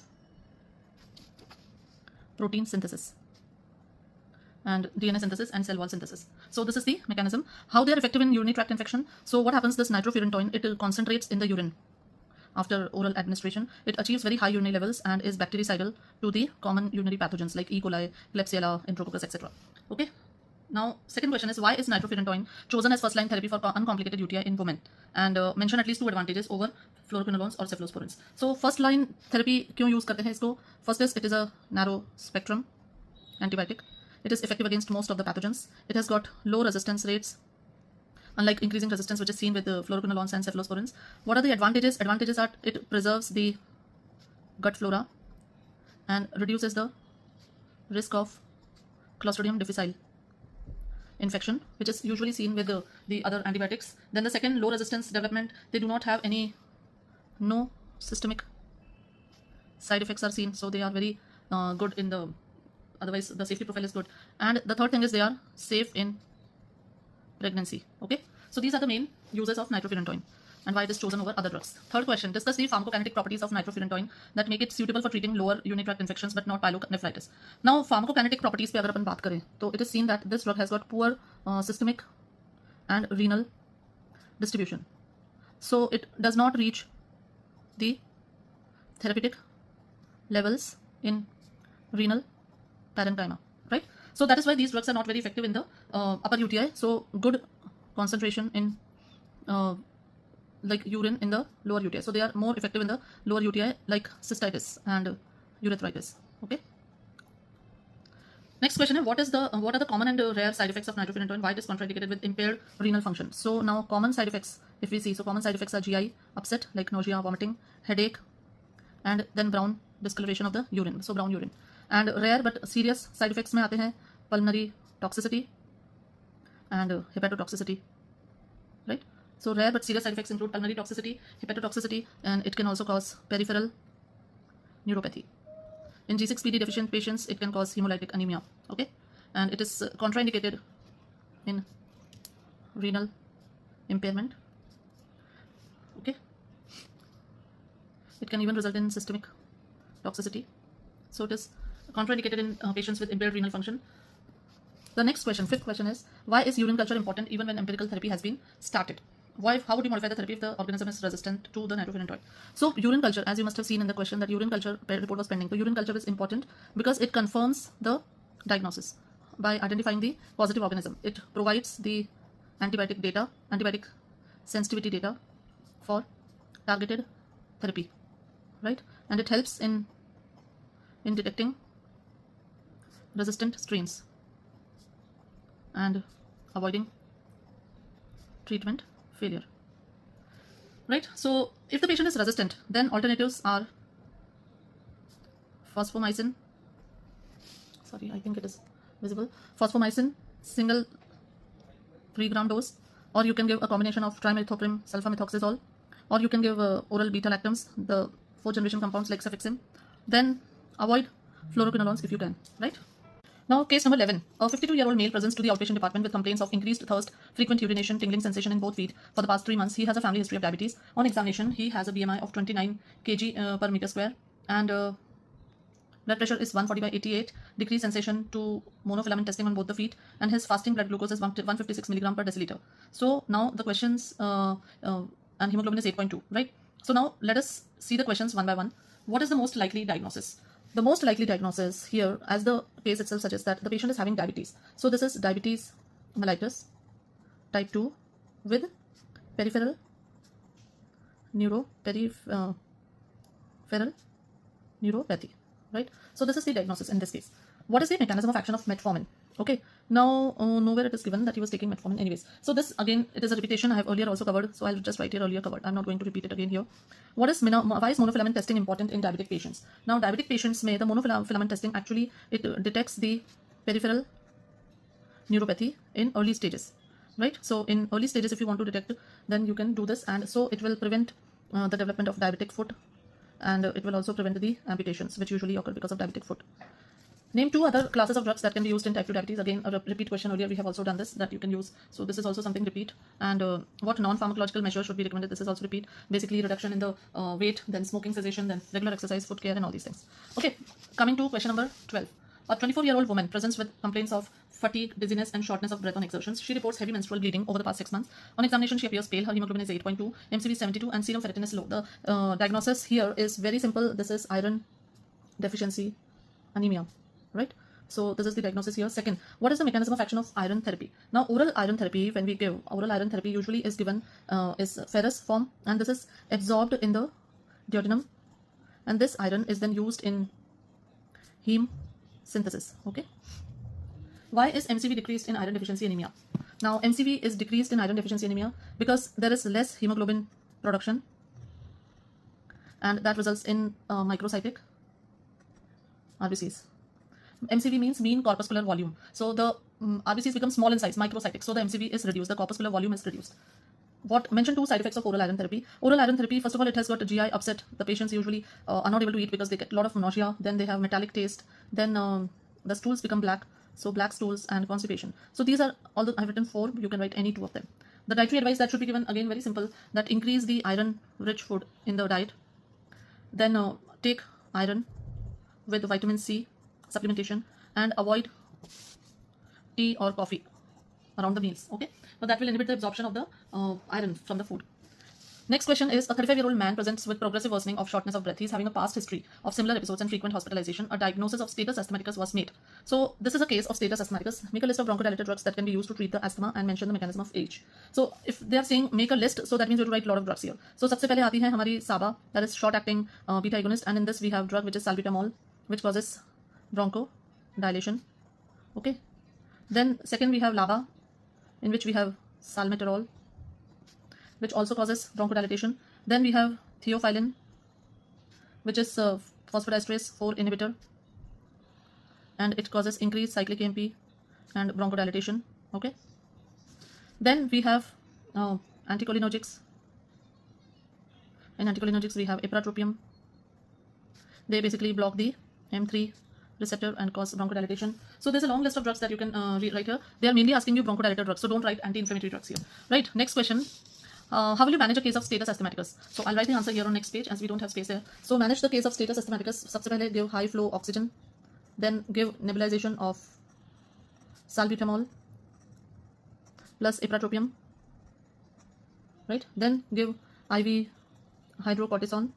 protein synthesis and DNA synthesis and cell wall synthesis. So this is the mechanism. How they are effective in urinary tract infection. So what happens, this nitrofurantoin, it concentrates in the urine after oral administration. It achieves very high urinary levels and is bactericidal to the common urinary pathogens like E. coli, Klebsiella, Enterococcus, etc. Okay. Now, second question is, why is nitrofurantoin chosen as first-line therapy for uncomplicated UTI in women? And mention at least 2 advantages over fluoroquinolones or cephalosporins. So, first-line therapy क्यों use करते हैं इसको? First is, it is a narrow-spectrum antibiotic. It is effective against most of the pathogens. It has got low resistance rates, unlike increasing resistance which is seen with the fluoroquinolones and cephalosporins. What are the advantages? Advantages are it preserves the gut flora and reduces the risk of Clostridium difficile infection, which is usually seen with the other antibiotics. Then the second, low resistance development. They do not have no systemic side effects are seen, so they are very good in the, otherwise the safety profile is good. And the third thing is they are safe in pregnancy. Okay, so these are the main uses of nitrofurantoin and why it is chosen over other drugs. Third question, discuss the pharmacokinetic properties of nitrofurantoin that make it suitable for treating lower urinary tract infections but not pyelonephritis. Now, pharmacokinetic properties पे अगर अपन बात करें, तो it is seen that this drug has got poor systemic and renal distribution. So it does not reach the therapeutic levels in renal parenchyma, right? So that is why these drugs are not very effective in the upper UTI. So good concentration in like urine in the lower UTI. So they are more effective in the lower UTI like cystitis and urethritis. Okay. Next question is, what are the common and rare side effects of nitrofurantoin? Why it is contraindicated with impaired renal function? So now common side effects, if we see, so common side effects are GI upset like nausea, vomiting, headache, and then brown discoloration of the urine, so brown urine. And rare but serious side effects में आते हैं pulmonary toxicity and hepatotoxicity, right? So rare but serious side effects include pulmonary toxicity, hepatotoxicity, and it can also cause peripheral neuropathy. In G6PD deficient patients, it can cause hemolytic anemia. Okay, and it is contraindicated in renal impairment. Okay, it can even result in systemic toxicity. So it is contraindicated in patients with impaired renal function. The next question, fifth question, is why is urine culture important even when empirical therapy has been started? Why? How would you modify the therapy if the organism is resistant to the nitrofurantoid? So urine culture, as you must have seen in the question, that urine culture report was pending. So urine culture is important because it confirms the diagnosis by identifying the positive organism. It provides the antibiotic data, antibiotic sensitivity data for targeted therapy, right? And it helps in detecting resistant strains and avoiding treatment failure, right? So if the patient is resistant, then alternatives are fosfomycin, sorry, I think it is visible, fosfomycin single 3 gram dose, or you can give a combination of trimethoprim, sulfamethoxazole, or you can give oral beta lactams, the 4th generation compounds like cefixime. Then avoid fluoroquinolones if you can, right? Now, case number 11. A 52-year-old male presents to the outpatient department with complaints of increased thirst, frequent urination, tingling sensation in both feet for the past 3 months. He has a family history of diabetes. On examination, he has a BMI of 29 kg per meter square, and blood pressure is 140/88, decreased sensation to monofilament testing on both the feet, and his fasting blood glucose is 156 milligram per deciliter. So now the questions, and hemoglobin is 8.2, right? So now let us see the questions one by one. What is the most likely diagnosis? The most likely diagnosis here, as the case itself suggests, that the patient is having diabetes. So this is diabetes mellitus type 2 with peripheral neuropathy, right? So this is the diagnosis in this case. What is the mechanism of action of metformin? Okay, now nowhere it is given that he was taking metformin anyways. So this again, it is a repetition. I have earlier also covered, so I'll just write here earlier covered. I'm not going to repeat it again here. Why is monofilament testing important in diabetic patients? Now diabetic patients the monofilament testing actually, it detects the peripheral neuropathy in early stages, right? So in early stages, if you want to detect, then you can do this, and so it will prevent the development of diabetic foot, and it will also prevent the amputations which usually occur because of diabetic foot. Name 2 other classes of drugs that can be used in type 2 diabetes. Again, a repeat question. Earlier we have also done this, that you can use. So this is also something repeat. And what non-pharmacological measures should be recommended? This is also repeat. Basically reduction in the weight, then smoking cessation, then regular exercise, foot care, and all these things. Okay, coming to question number 12. A 24-year-old woman presents with complaints of fatigue, dizziness, and shortness of breath on exertions. She reports heavy menstrual bleeding over the past 6 months. On examination, she appears pale. Her hemoglobin is 8.2, MCV is 72, and serum ferritin is low. The diagnosis here is very simple. This is iron deficiency anemia, right? So this is the diagnosis here. Second, what is the mechanism of action of iron therapy? Now, oral iron therapy, when we give oral iron therapy, usually is given is ferrous form, and this is absorbed in the duodenum, and this iron is then used in heme synthesis. Okay. Why is MCV decreased in iron deficiency anemia? Now, MCV is decreased in iron deficiency anemia because there is less hemoglobin production, and that results in microcytic RBCs. MCV means mean corpuscular volume. So the RBCs become small in size, microcytic. So the MCV is reduced, the corpuscular volume is reduced. What mention 2 side effects of oral iron therapy? Oral iron therapy, first of all, it has got a GI upset. The patients usually are not able to eat because they get a lot of nausea. Then they have metallic taste. Then the stools become black. So black stools and constipation. So these are all the, I've written 4. You can write any 2 of them. The dietary advice that should be given, again, very simple, that increase the iron-rich food in the diet. Then take iron with vitamin C supplementation, and avoid tea or coffee around the meals. Okay, but that will inhibit the absorption of the iron from the food. Next question is, a 35-year-old man presents with progressive worsening of shortness of breath. He is having a past history of similar episodes and frequent hospitalization. A diagnosis of status asthmaticus was made. So this is a case of status asthmaticus. Make a list of bronchodilator drugs that can be used to treat the asthma and mention the mechanism of age. So if they are saying make a list, so that means you have to write a lot of drugs here. So सबसे पहले आती है हमारी SABA, that is short acting beta agonist, and in this we have drug which is salbutamol, which causes bronchodilation. Okay, then second we have LABA, in which we have salmeterol, which also causes bronchodilation. Then we have theophylline, which is phosphodiesterase 4 inhibitor, and it causes increased cyclic AMP and bronchodilation. Okay, then we have anticholinergics. In anticholinergics, we have ipratropium. They basically block the M3 receptor and cause bronchodilation. So there's a long list of drugs that you can read right here. They are mainly asking you bronchodilator drugs, so don't write anti-inflammatory drugs here. Right, next question. How will you manage a case of status asthmaticus? So I'll write the answer here on next page as we don't have space here. So manage the case of status asthmaticus. सबसे पहले give high flow oxygen, then give nebulization of salbutamol plus ipratropium. Right, then give IV hydrocortisone,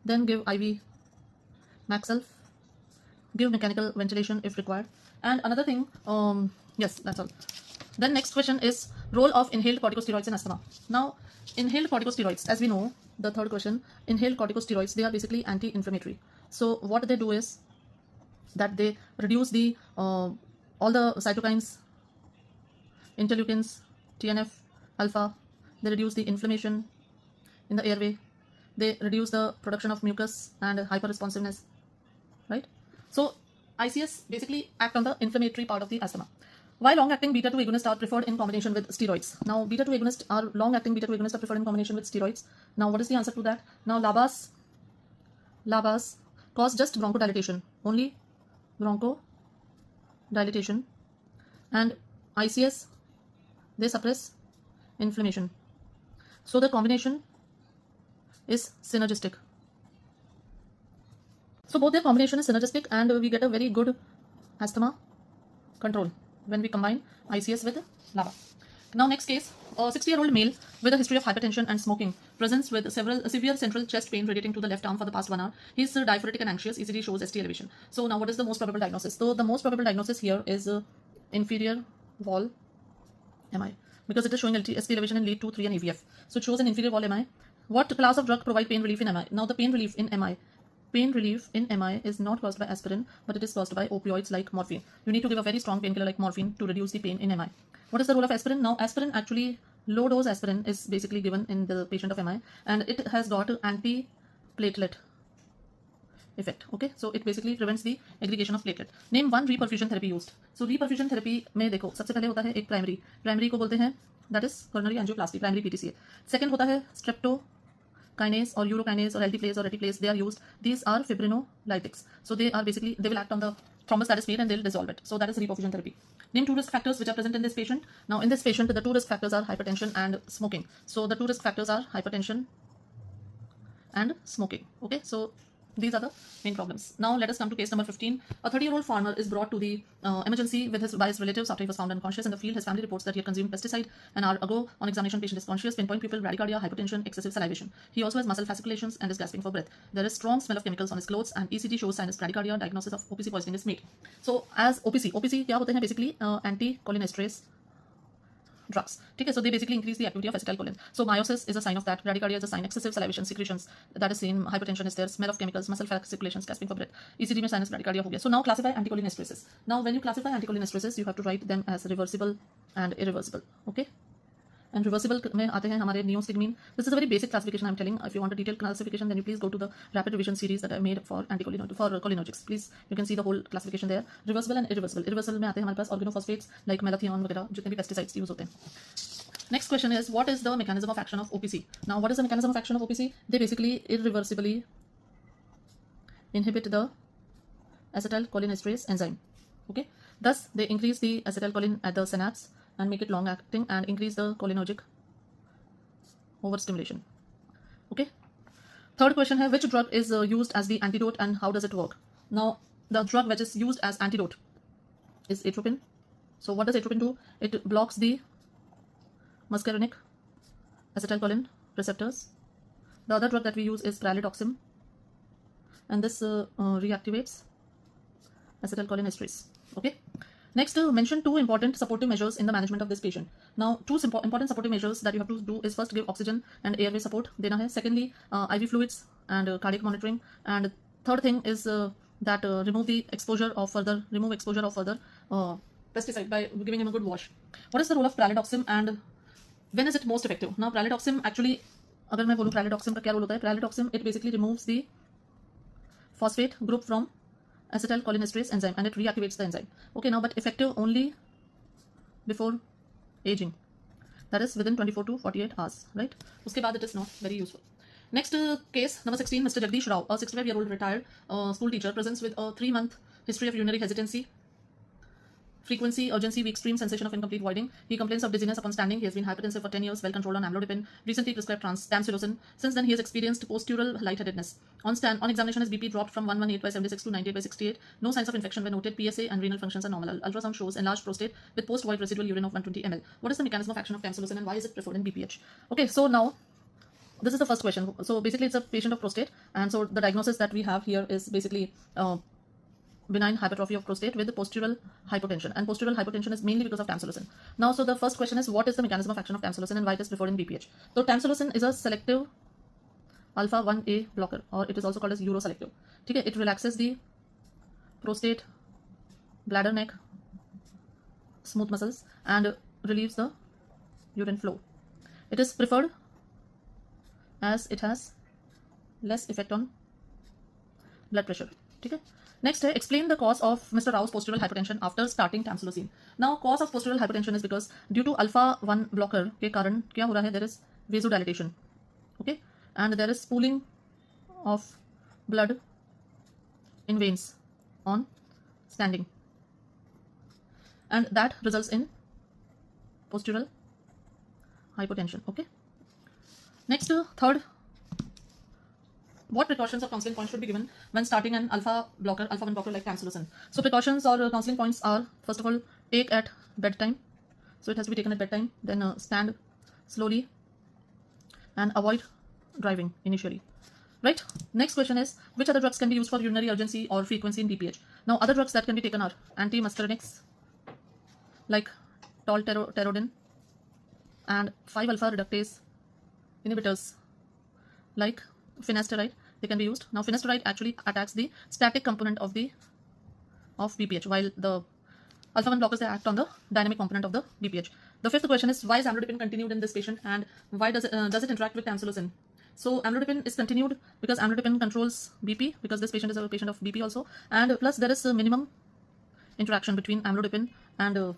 then give IV Maxelf, give mechanical ventilation if required. And another thing, yes, that's all. Then next question is role of inhaled corticosteroids in asthma. Now, inhaled corticosteroids, as we know, the third question, inhaled corticosteroids, they are basically anti-inflammatory. So what they do is that they reduce the all the cytokines, interleukins, TNF, alpha. They reduce the inflammation in the airway. They reduce the production of mucus and hyperresponsiveness, right? So ICS basically act on the inflammatory part of the asthma. Why long-acting beta-2 agonists are preferred in combination with steroids? Now, long-acting beta-2 agonists are preferred in combination with steroids. Now, what is the answer to that? Now, LABAs cause just bronchodilation, only bronchodilation, and ICS, they suppress inflammation. So the combination is synergistic. So both their combination is synergistic and we get a very good asthma control when we combine ICS with LABA. Now next case, a 60-year-old male with a history of hypertension and smoking presents with severe central chest pain radiating to the left arm for the past 1 hour. He is diaphoretic and anxious. ECG shows ST elevation. So now what is the most probable diagnosis? So the most probable diagnosis here is inferior wall MI, because it is showing ST elevation in lead 2, 3 and AVF. So it shows an inferior wall MI. What class of drug provide pain relief in MI? Now the pain relief in MI is not caused by aspirin, but it is caused by opioids like morphine. You need to give a very strong painkiller like morphine to reduce the pain in MI. What is the role of aspirin? Now aspirin, actually low dose aspirin is basically given in the patient of MI and it has got anti-platelet effect. Okay, so it basically prevents the aggregation of platelet. Name one reperfusion therapy used. So reperfusion therapy में देखो सबसे पहले होता है एक primary को बोलते हैं that is coronary angioplasty, primary PTCA. Second होता है streptokinase or urokinase or LT-plase or reticulase. They are used. These are fibrinolytics. So they will act on the thrombus that is made and they will dissolve it. So that is reperfusion therapy. Name 2 risk factors which are present in this patient. Now in this patient, the 2 risk factors are hypertension and smoking. So the 2 risk factors are hypertension and smoking. Okay, so these are the main problems. Now let us come to case number 15. A 30-year-old farmer is brought to the emergency by his relatives after he was found unconscious in the field. His family reports that he had consumed pesticide. An hour ago, on examination, patient is conscious. Pinpoint pupil, bradycardia, hypertension, excessive salivation. He also has muscle fasciculations and is gasping for breath. There is strong smell of chemicals on his clothes and ECG shows sinus bradycardia. Diagnosis of OPC poisoning is made. So as OPC क्या होते हैं basically anticholinesterase drugs. Okay, so they basically increase the activity of acetylcholine. So meiosis is a sign of that. Bradycardia is a sign. Excessive salivation, secretions, that is seen. Hypertension is there. Smell of chemicals, muscle fasciculations, gasping for breath. ECG में sinus bradycardia हो गया. So now classify anticholinesterases. Now when you classify anticholinesterases, you have to write them as reversible and irreversible. Okay. And reversible में आते हैं हमारे neostigmine. This is a very basic classification I'm telling. If you want a detailed classification, then you please go to the rapid revision series that I made for cholinergics. Please, you can see the whole classification there. Reversible and irreversible. Irreversible में आते हैं हमारे पास organophosphates like malathion वगैरह जितने भी pesticides use होते हैं. Next question is, what is the mechanism of action of OPC? Now, what is the mechanism of action of OPC? They basically irreversibly inhibit the acetylcholinesterase enzyme. Okay. Thus, they increase the acetylcholine at the synapse and make it long-acting and increase the cholinergic overstimulation. Okay. Third question here, which drug is used as the antidote and how does it work? Now, the drug which is used as antidote is atropine. So, what does atropine do? It blocks the muscarinic acetylcholine receptors. The other drug that we use is pralidoxim, and this reactivates acetylcholinesterase. Okay. Next, mention 2 important supportive measures in the management of this patient. Now, 2 important supportive measures that you have to do is first give oxygen and airway support. देना है. Secondly, IV fluids and cardiac monitoring. And third thing is that remove exposure of further pesticide by giving him a good wash. What is the role of pralidoxim and when is it most effective? Now, pralidoxim actually, अगर मैं बोलूँ pralidoxim का क्या role होता है? Pralidoxim, it basically removes the phosphate group from acetylcholinesterase enzyme and it reactivates the enzyme. Okay, now but effective only before aging. that is within 24 to 48 hours, right? Uske baad it is not very useful. Next case number 16, Mr. Jagdish Rao, a 65-year-old retired school teacher, presents with a 3-month history of urinary hesitancy, frequency, urgency, weak stream, sensation of incomplete voiding. He complains of dizziness upon standing. He has been hypertensive for 10 years, well controlled on amlodipine, recently prescribed tamsulosin. Since then, he has experienced postural lightheadedness. On examination, his BP dropped from 118/76 to 98/68. No signs of infection were noted. PSA and renal functions are normal. Ultrasound shows enlarged prostate with post-void residual urine of 120 ml. What is the mechanism of action of tamsulosin and why is it preferred in BPH? Okay, so now this is the first question. So basically, it's a patient of prostate, and so the diagnosis that we have here is basically benign hypertrophy of prostate with postural hypotension, and postural hypotension is mainly because of tamsulosin. Now, so the first question is, what is the mechanism of action of tamsulosin and why it is preferred in BPH? So tamsulosin is a selective alpha 1A blocker, or it is also called as uroselective. Okay, it relaxes the prostate, bladder, neck, smooth muscles and relieves the urine flow. It is preferred as it has less effect on blood pressure. Okay. Next, explain the cause of Mr. Rao's postural hypertension after starting tamsulosin. Now, cause of postural hypertension is because due to alpha 1 blocker के कारण क्या हो रहा है? There is vasodilatation, okay, and there is pooling of blood in veins on standing, and that results in postural hypotension. Okay. Next, third, what precautions or counseling points should be given when starting an alpha 1 blocker like tamsulosin? So precautions or counseling points are, first of all, take at bedtime. So it has to be taken at bedtime. Then stand slowly and avoid driving initially. Right? Next question is, which other drugs can be used for urinary urgency or frequency in BPH? Now, other drugs that can be taken are antimuscarinics like tolterodine and 5-alpha reductase inhibitors like finasteride. They can be used. Now, finasteride actually attacks the static component of BPH, while the alpha 1 blockers, they act on the dynamic component of the BPH. The fifth question is, why is amlodipine continued in this patient and why does it interact with tamsulosin? So amlodipine is continued because amlodipine controls BP, because this patient is a patient of BP also, and plus there is a minimum interaction between amlodipine and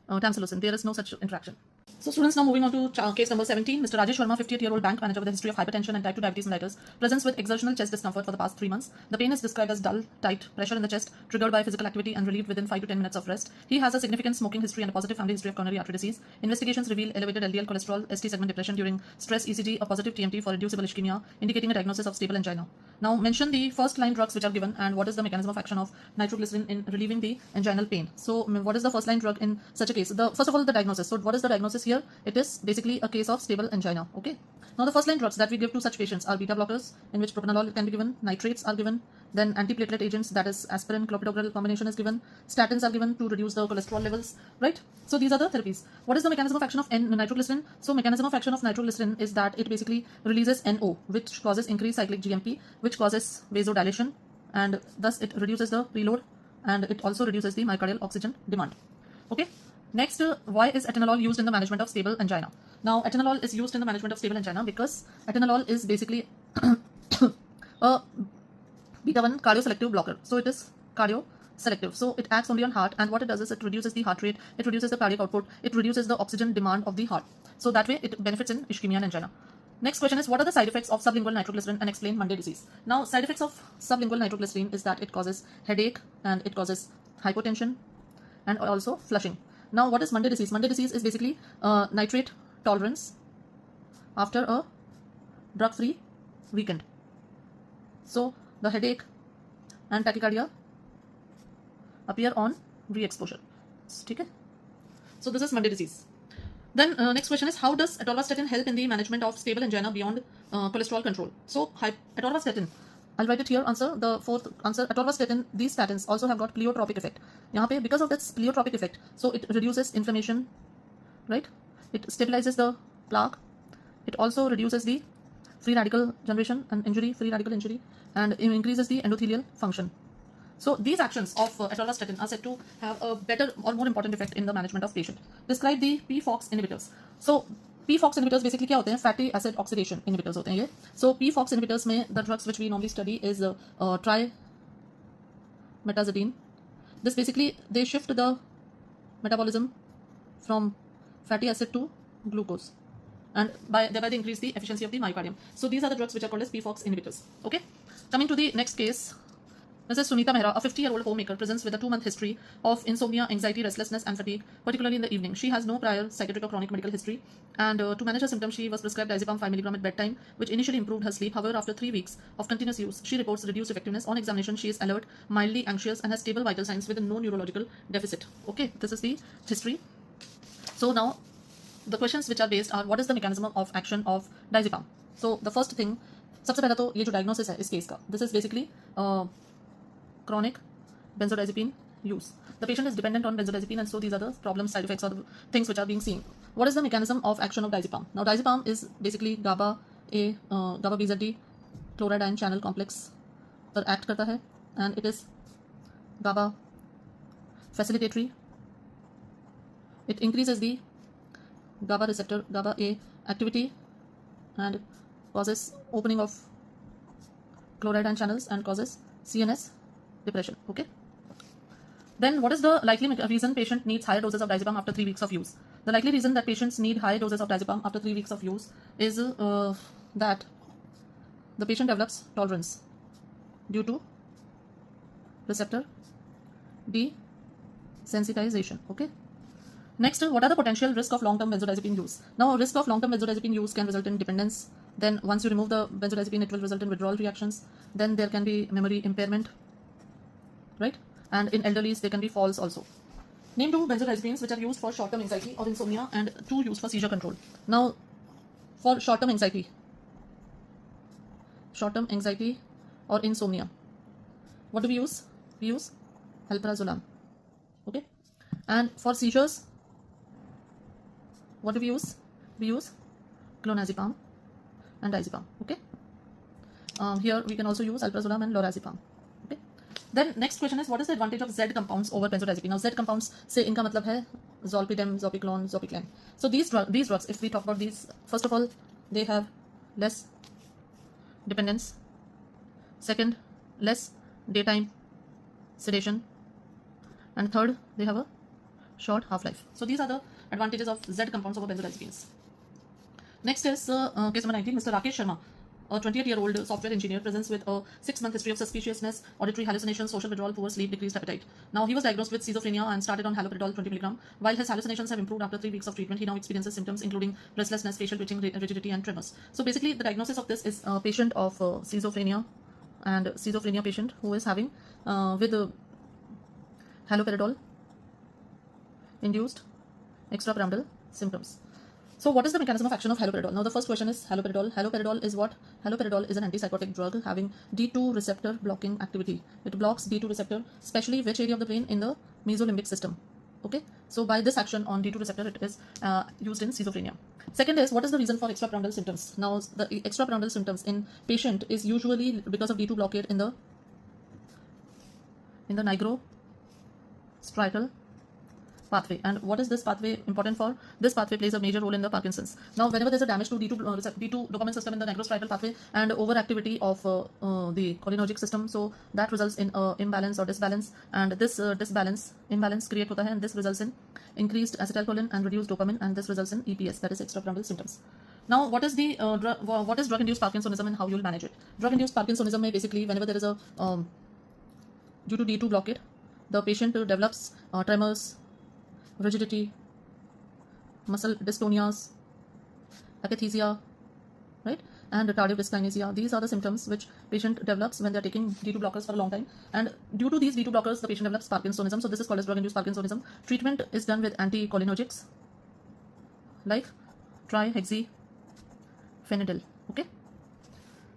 tamsulosin. There is no such interaction. So students, now moving on to case number 17, Mr. Rajesh Sharma, 58-year-old bank manager with a history of hypertension and type 2 diabetes mellitus, presents with exertional chest discomfort for the past 3 months. The pain is described as dull, tight, pressure in the chest, triggered by physical activity and relieved within 5 to 10 minutes of rest. He has a significant smoking history and a positive family history of coronary artery disease. Investigations reveal elevated LDL cholesterol, ST segment depression during stress ECG, a positive TMT for reducible ischemia, indicating a diagnosis of stable angina. Now mention the first line drugs which are given and what is the mechanism of action of nitroglycerin in relieving the anginal pain. So what is the first line drug in such a case? First of all, the diagnosis. So what is the diagnosis here? It is basically a case of stable angina. Okay. Now the first line drugs that we give to such patients are beta blockers, in which propranolol can be given, nitrates are given, then antiplatelet agents, that is aspirin clopidogrel combination is given, statins are given to reduce the cholesterol levels, right? So these are the therapies. What is the mechanism of action of nitroglycerin? So mechanism of action of nitroglycerin is that it basically releases NO, which causes increased cyclic GMP, which causes vasodilation, and thus it reduces the preload, and it also reduces the myocardial oxygen demand. Okay. Next, why is atenolol used in the management of stable angina? Now, atenolol is used in the management of stable angina because atenolol is basically a beta 1 cardioselective blocker. So it is cardioselective. So it acts only on heart, and what it does is it reduces the heart rate, it reduces the cardiac output, it reduces the oxygen demand of the heart. So that way it benefits in ischemia and angina. Next question is, what are the side effects of sublingual nitroglycerin and explain Monday disease? Now, side effects of sublingual nitroglycerin is that it causes headache and it causes hypotension and also flushing. Now, what is Monday disease? Monday disease is basically nitrate tolerance after a drug-free weekend. So, the headache and tachycardia appear on re-exposure. Okay? So, this is Monday disease. Then, next question is, how does atorvastatin help in the management of stable angina beyond cholesterol control? So, atorvastatin, I'll write it here. Answer the fourth answer. Atorvastatin, these statins also have got pleiotropic effect. यहाँ पे because of this pleiotropic effect, so it reduces inflammation, right? It stabilizes the plaque. It also reduces the free radical generation and free radical injury, and increases the endothelial function. So these actions of atorvastatin are said to have a better or more important effect in the management of patient. Describe the PFOX inhibitors. So PFOX inhibitors basically क्या होते हैं? Fatty acid oxidation inhibitors होते हैं ये. So PFOX inhibitors में the drugs which we normally study is trimetazidine. This basically they shift the metabolism from fatty acid to glucose, and thereby they increase the efficiency of the myocardium. So these are the drugs which are called as PFOX inhibitors. Okay, coming to the next case. Mrs. Sunita Mehra, a 50-year-old homemaker, presents with a 2-month history of insomnia, anxiety, restlessness, and fatigue, particularly in the evening. She has no prior psychiatric or chronic medical history, and to manage her symptoms, she was prescribed diazepam 5 mg at bedtime, which initially improved her sleep. However, after 3 weeks of continuous use, she reports reduced effectiveness. On examination, she is alert, mildly anxious, and has stable vital signs with no neurological deficit. Okay, this is the history. So now, the questions which are based are, what is the mechanism of action of diazepam? So the first thing, सबसे पहला तो ये जो diagnosis है इस case का, this is basically chronic benzodiazepine use. The patient is dependent on benzodiazepine, and so these are the problems, side effects, or the things which are being seen. What is the mechanism of action of diazepam? Now, diazepam is basically GABA BZD chloride channel complex पर act करता है, and it is GABA facilitatory. It increases the GABA receptor, GABA A activity, and causes opening of chloride channels and causes CNS depression. Okay. Then what is the likely reason patient needs higher doses of diazepam after 3 weeks of use? The likely reason that patients need high doses of diazepam after 3 weeks of use is that the patient develops tolerance due to receptor desensitization. Okay. Next, what are the potential risk of long-term benzodiazepine use? Now, risk of long-term benzodiazepine use can result in dependence. Then once you remove the benzodiazepine, it will result in withdrawal reactions. Then there can be memory impairment, right? And in elderlies, there can be falls also. Name 2 benzodiazepines which are used for short-term anxiety or insomnia, and 2 used for seizure control. Now, for short-term anxiety or insomnia, what do we use? We use alprazolam. Okay. And for seizures, what do we use? We use clonazepam and diazepam. Okay. Here we can also use alprazolam and lorazepam. Okay. Then next question is, what is the advantage of Z compounds over benzodiazepine? Now Z compounds से इनका मतलब है zolpidem, zopiclone, zopiclam. So these drugs, if we talk about these, first of all, they have less dependence. Second, less daytime sedation. And third, they have a short half-life. So these are the advantages of Z compounds over benzodiazepines. Next is case number 19. Mr. Rakesh Sharma, a 28-year-old software engineer, presents with a 6-month history of suspiciousness, auditory hallucinations, social withdrawal, poor sleep, decreased appetite. Now, he was diagnosed with schizophrenia and started on haloperidol 20 mg. While his hallucinations have improved after 3 weeks of treatment, he now experiences symptoms including restlessness, facial twitching, rigidity, and tremors. So basically, the diagnosis of this is a patient of schizophrenia, and schizophrenia patient who is having with haloperidol induced extrapyramidal symptoms. So what is the mechanism of action of haloperidol? Now the first question is haloperidol. Haloperidol is what? Haloperidol is an antipsychotic drug having D2 receptor blocking activity. It blocks D2 receptor, especially which area of the brain? In the mesolimbic system. Okay. So by this action on D2 receptor, it is used in schizophrenia. Second is, what is the reason for extrapyramidal symptoms? Now the extrapyramidal symptoms in patient is usually because of D2 blockade in the nigrostriatal pathway. And what is this pathway important for? This pathway plays a major role in the Parkinson's. Now, whenever there's a damage to D2 dopamine system in the nigrostriatal pathway and overactivity of the cholinergic system, so that results in imbalance or disbalance, and this imbalance create hota hai, and this results in increased acetylcholine and reduced dopamine, and this results in EPS, that is extrapyramidal symptoms. Now, what is drug-induced Parkinsonism and how you will manage it? Drug-induced Parkinsonism may basically, whenever there is a due to D2 blockade, the patient develops tremors, rigidity, muscle dystonias, akathisia, right, and tardive dyskinesia. These are the symptoms which patient develops when they are taking D2 blockers for a long time, and due to these D2 blockers, the patient develops Parkinsonism. So this is called as drug-induced Parkinsonism. Treatment is done with anticholinergics like trihexyphenidyl. Okay.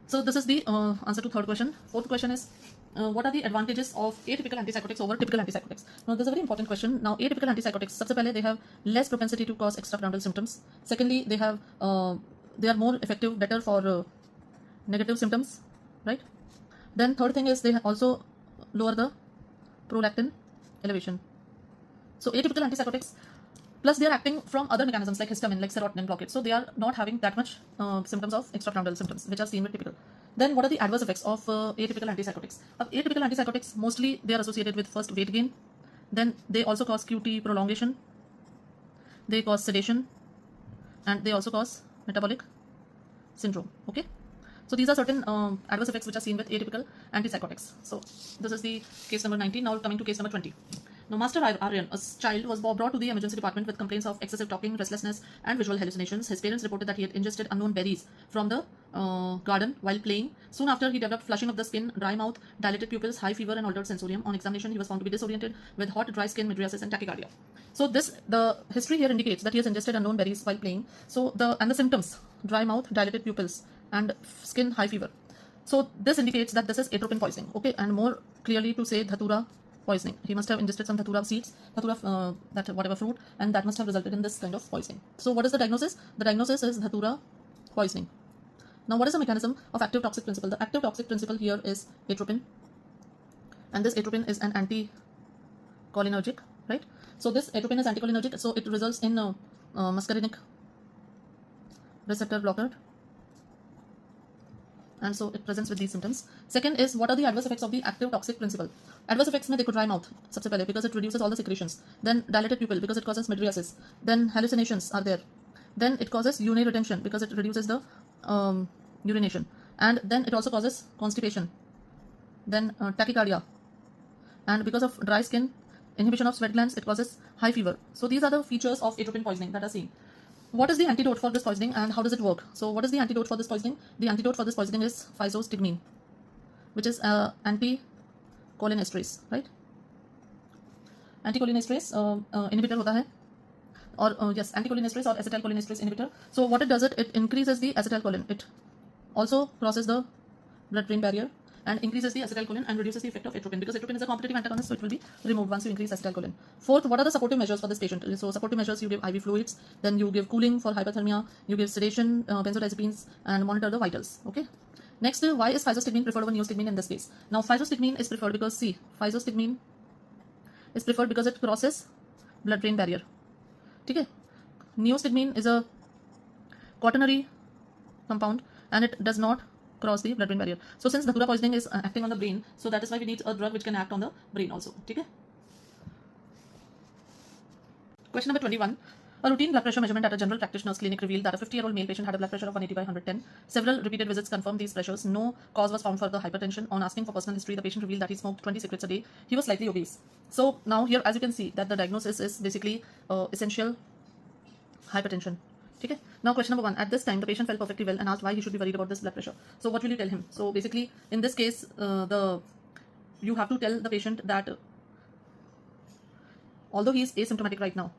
So this is the answer to third question. Fourth question is, what are the advantages of atypical antipsychotics over typical antipsychotics? Now, this is a very important question. Now, atypical antipsychotics, सबसे पहले they have less propensity to cause extrapyramidal symptoms. Secondly, they are more effective, better for negative symptoms, right? Then third thing is they also lower the prolactin elevation. So atypical antipsychotics, plus they are acting from other mechanisms like histamine, like serotonin blockade. So they are not having that much symptoms of extrapyramidal symptoms, which are seen with typical. Then what are the adverse effects of atypical antipsychotics? Atypical antipsychotics, mostly they are associated with first weight gain. Then they also cause QT prolongation. They cause sedation. and they also cause metabolic syndrome. Okay, so these are certain adverse effects which are seen with atypical antipsychotics. So this is the case number 19. Now coming to case number 20. Now, Master Aryan, a child, was brought to the emergency department with complaints of excessive talking, restlessness, and visual hallucinations. His parents reported that he had ingested unknown berries from the garden while playing. Soon after, he developed flushing of the skin, dry mouth, dilated pupils, high fever, and altered sensorium. On examination, he was found to be disoriented with hot, dry skin, mydriasis, and tachycardia. So the history here indicates that he has ingested unknown berries while playing. So the symptoms: dry mouth, dilated pupils, and skin, high fever. So this indicates that this is atropine poisoning. Okay, and more clearly to say Dhatura poisoning. He must have ingested some Dhatura seeds, Dhatura, that whatever fruit, and that must have resulted in this kind of poisoning. So what is the diagnosis? The diagnosis is Dhatura poisoning. Now what is the mechanism of active toxic principle? The active toxic principle here is atropine, and this atropine is an anticholinergic, right? So this atropine is anticholinergic, so it results in muscarinic receptor blocker, and so it presents with these symptoms. Second is, what are the adverse effects of the active toxic principle? Adverse effects में देखो dry mouth सबसे पहले, because it reduces all the secretions. Then dilated pupil because it causes mydriasis. Then hallucinations are there. Then it causes urinary retention because it reduces the urination. And then it also causes constipation. Then tachycardia. And because of dry skin, inhibition of sweat glands, it causes high fever. So these are the features of atropine poisoning that are seen. What is the antidote for this poisoning and how does it work? So what is the antidote for this poisoning? The antidote for this poisoning is physostigmine, which is anticholinesterase, right? Anticholinesterase inhibitor होता है, or yes, anticholinesterase or acetylcholinesterase inhibitor. So what it does, it increases the acetylcholine. It also crosses the blood-brain barrier and increases the acetylcholine and reduces the effect of atropine, because atropine is a competitive antagonist, so it will be removed once you increase acetylcholine. Fourth, what are the supportive measures for this patient? So supportive measures, you give IV fluids, then you give cooling for hypothermia, you give sedation, benzodiazepines, and monitor the vitals. Okay. Next, why is physostigmine preferred over neostigmine in this case? Now physostigmine is preferred because physostigmine is preferred because it crosses blood-brain barrier. Okay. Neostigmine is a quaternary compound and it does not cross the blood-brain barrier. So since Dhatura poisoning is acting on the brain, so that is why we need a drug which can act on the brain also. Okay. Question number 21. A routine blood pressure measurement at a general practitioner's clinic revealed that a 50-year-old male patient had a blood pressure of 180 by 110. Several repeated visits confirmed these pressures. No cause was found for the hypertension. On asking for personal history, the patient revealed that he smoked 20 cigarettes a day. He was slightly obese. So now here, as you can see, that the diagnosis is basically essential hypertension. Okay. Now question number 1. At this time, the patient felt perfectly well and asked why he should be worried about this blood pressure. So what will you tell him? So basically, in this case, you have to tell the patient that although he is asymptomatic right now,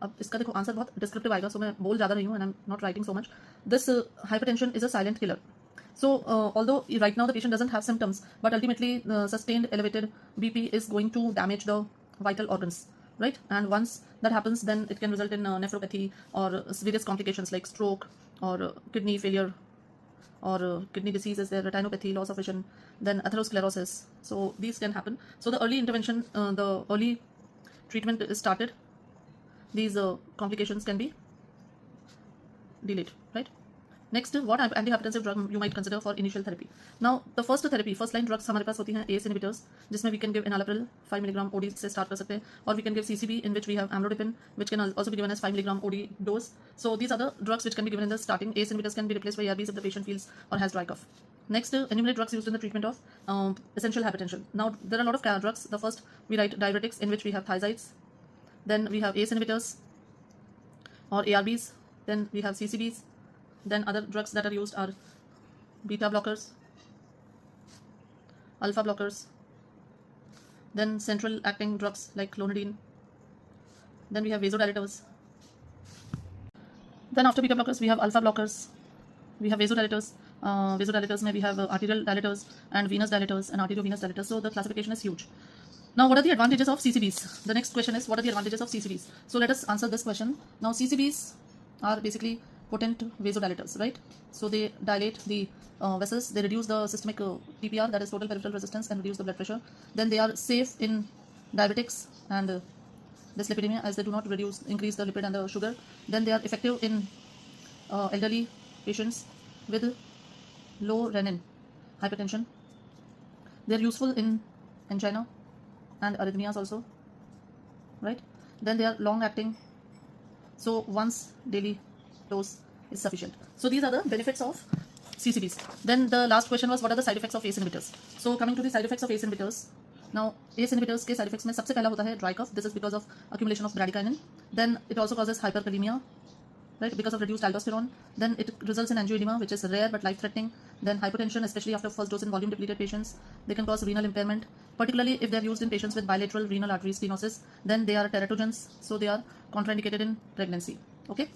अब इसका देखो answer बहुत descriptive आएगा, सो मैं बोल ज़्यादा रही हूँ and I'm not writing so much. This hypertension is a silent killer. So although right now the patient doesn't have symptoms, but ultimately sustained elevated BP is going to damage the vital organs, right? And once that happens, then it can result in nephropathy or various complications like stroke or kidney failure or kidney disease is there, retinopathy, loss of vision, then atherosclerosis. So these can happen. So the early intervention, the early treatment is started, these complications can be delayed, right? Next, what antihypertensive drug you might consider for initial therapy? Now, the first line drugs हमारे पास होती हैं ACE inhibitors, जिसमें we can give enalapril 5 mg OD से start कर सकते हैं, or we can give CCB, in which we have amlodipine, which can also be given as 5 mg OD dose. So these are the drugs which can be given in the starting. ACE inhibitors can be replaced by ARBs if the patient feels or has dry cough. Next, enumerate drugs used in the treatment of essential hypertension. Now, there are a lot of drugs. The first, we write diuretics, in which we have thiazides. Then we have ACE inhibitors or ARBs. Then we have CCBs. Then other drugs that are used are beta blockers, alpha blockers, then central acting drugs like clonidine. Then we have vasodilators. Then after beta blockers, we have alpha blockers. We have vasodilators. Vasodilators, we have arterial dilators and venous dilators and arteriovenous dilators. So the classification is huge. Now, what are the advantages of CCBs? The next question is, what are the advantages of CCBs? So let us answer this question. Now, CCBs are basically potent vasodilators, right? So they dilate the vessels, they reduce the systemic TPR, that is total peripheral resistance, and reduce the blood pressure. Then they are safe in diabetics and dyslipidemia, as they do not increase the lipid and the sugar. Then they are effective in elderly patients with low renin hypertension. They are useful in angina and arrhythmias also, right? Then they are long acting, so once daily dose is sufficient. So these are the benefits of CCBs. Then the last question was, what are the side effects of ACE inhibitors? So coming to the side effects of ACE inhibitors, now ACE inhibitors के side effects में सबसे पहला होता है dry cough. This is because of accumulation of bradykinin. Then it also causes hyperkalemia, right, because of reduced aldosterone. Then it results in angioedema, which is rare but life-threatening. Then hypotension, especially after first dose in volume-depleted patients. They can cause renal impairment, particularly if they are used in patients with bilateral renal artery stenosis. Then they are teratogens, so they are contraindicated in pregnancy. Okay.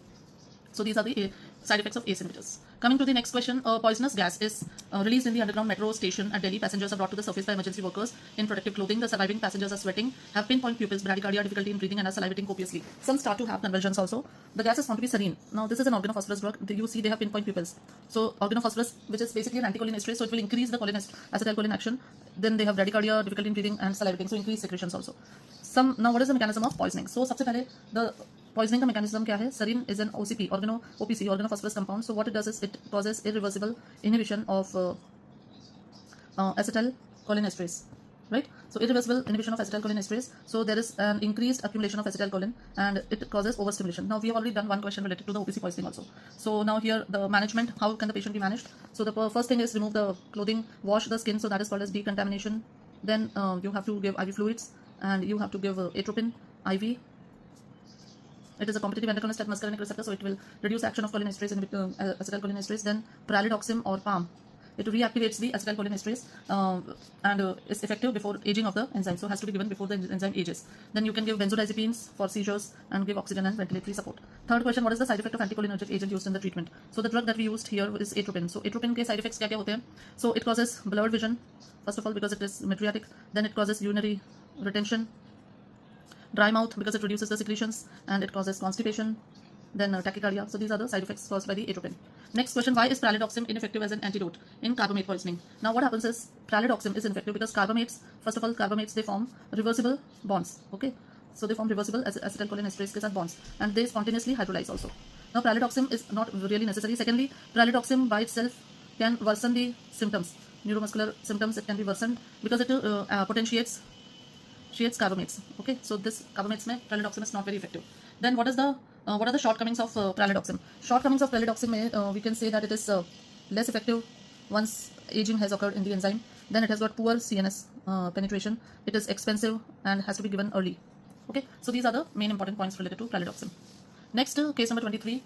So these are the side effects of ACE inhibitors. Coming to the next question, poisonous gas is released in the underground metro station at Delhi. Passengers are brought to the surface by emergency workers in protective clothing. The surviving passengers are sweating, have pinpoint pupils, bradycardia, difficulty in breathing, and are salivating copiously. Some start to have convulsions also. The gas is found to be sarin. Now this is an organophosphorus drug. You see they have pinpoint pupils. So organophosphorus, which is basically an anticholinesterase, so it will increase the acetylcholine action. Then they have bradycardia, difficulty in breathing, and salivating, so increased secretions also. Now what is the mechanism of poisoning? So सबसे पहले the poisoning का mechanism क्या है? Sarin is an OCP, OPC, organophosphorus compound. So what it does is it causes irreversible inhibition of acetylcholinesterase, right? So irreversible inhibition of acetylcholinesterase. So there is an increased accumulation of acetylcholine and it causes overstimulation. Now we have already done one question related to the OPC poisoning also. So now here the management, how can the patient be managed? So the first thing is remove the clothing, wash the skin, so that is called as decontamination. Then you have to give IV fluids and you have to give atropine IV. It is a competitive endocrine at muscarinic receptor, so it will reduce action of cholinesterase and acetylcholinesterase. Then pralidoxim or PAM. It reactivates the acetylcholinesterase and is effective before aging of the enzyme. So has to be given before the enzyme ages. Then you can give benzodiazepines for seizures and give oxygen and ventilatory support. Third question, what is the side effect of anticholinergic agent used in the treatment? So the drug that we used here is atropine. So atropine के side effects क्या क्या होते हैं? So it causes blurred vision, first of all because it is mydriatic. Then it causes urinary retention, dry mouth because it reduces the secretions, and it causes constipation, then tachycardia. So these are the side effects caused by the atropine. Next question, why is pralidoxim ineffective as an antidote in carbamate poisoning? Now what happens is pralidoxim is ineffective because carbamates, first of all, carbamates, they form reversible bonds. Okay, so they form reversible acetylcholinesterase के साथ bonds and they spontaneously hydrolyze also. Now pralidoxim is not really necessary. Secondly, pralidoxim by itself can worsen the symptoms, neuromuscular symptoms. It can be worsened because it potentiates carbamates. Okay, so this carbamates mein pralidoxim is not very effective. Then what are the shortcomings of pralidoxim? Shortcomings of pralidoxim mein, we can say that it is less effective once aging has occurred in the enzyme. Then it has got poor CNS penetration. It is expensive and has to be given early. Okay, so these are the main important points related to pralidoxim. Next, case number 23.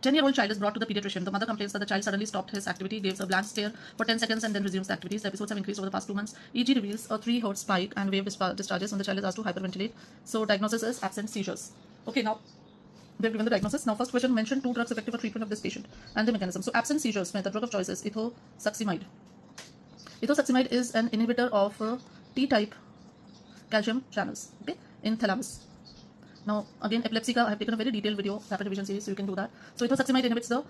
10-year-old child is brought to the pediatrician. The mother complains that the child suddenly stopped his activity, gives a blank stare for 10 seconds and then resumes the activities. The episodes have increased over the past 2 months. EG reveals a 3 Hz spike and wave discharges when the child is asked to hyperventilate. So diagnosis is absent seizures. Okay, now they've given the diagnosis. Now first question, mention 2 drugs effective for treatment of this patient and the mechanism. So absent seizures, the drug of choice is ethosuximide. Ethosuximide is an inhibitor of T-type calcium channels, okay, in thalamus. Now again, epilepsy I have taken a very detailed video, rapid revision series, so you can do that. So ethosuximide inhibits the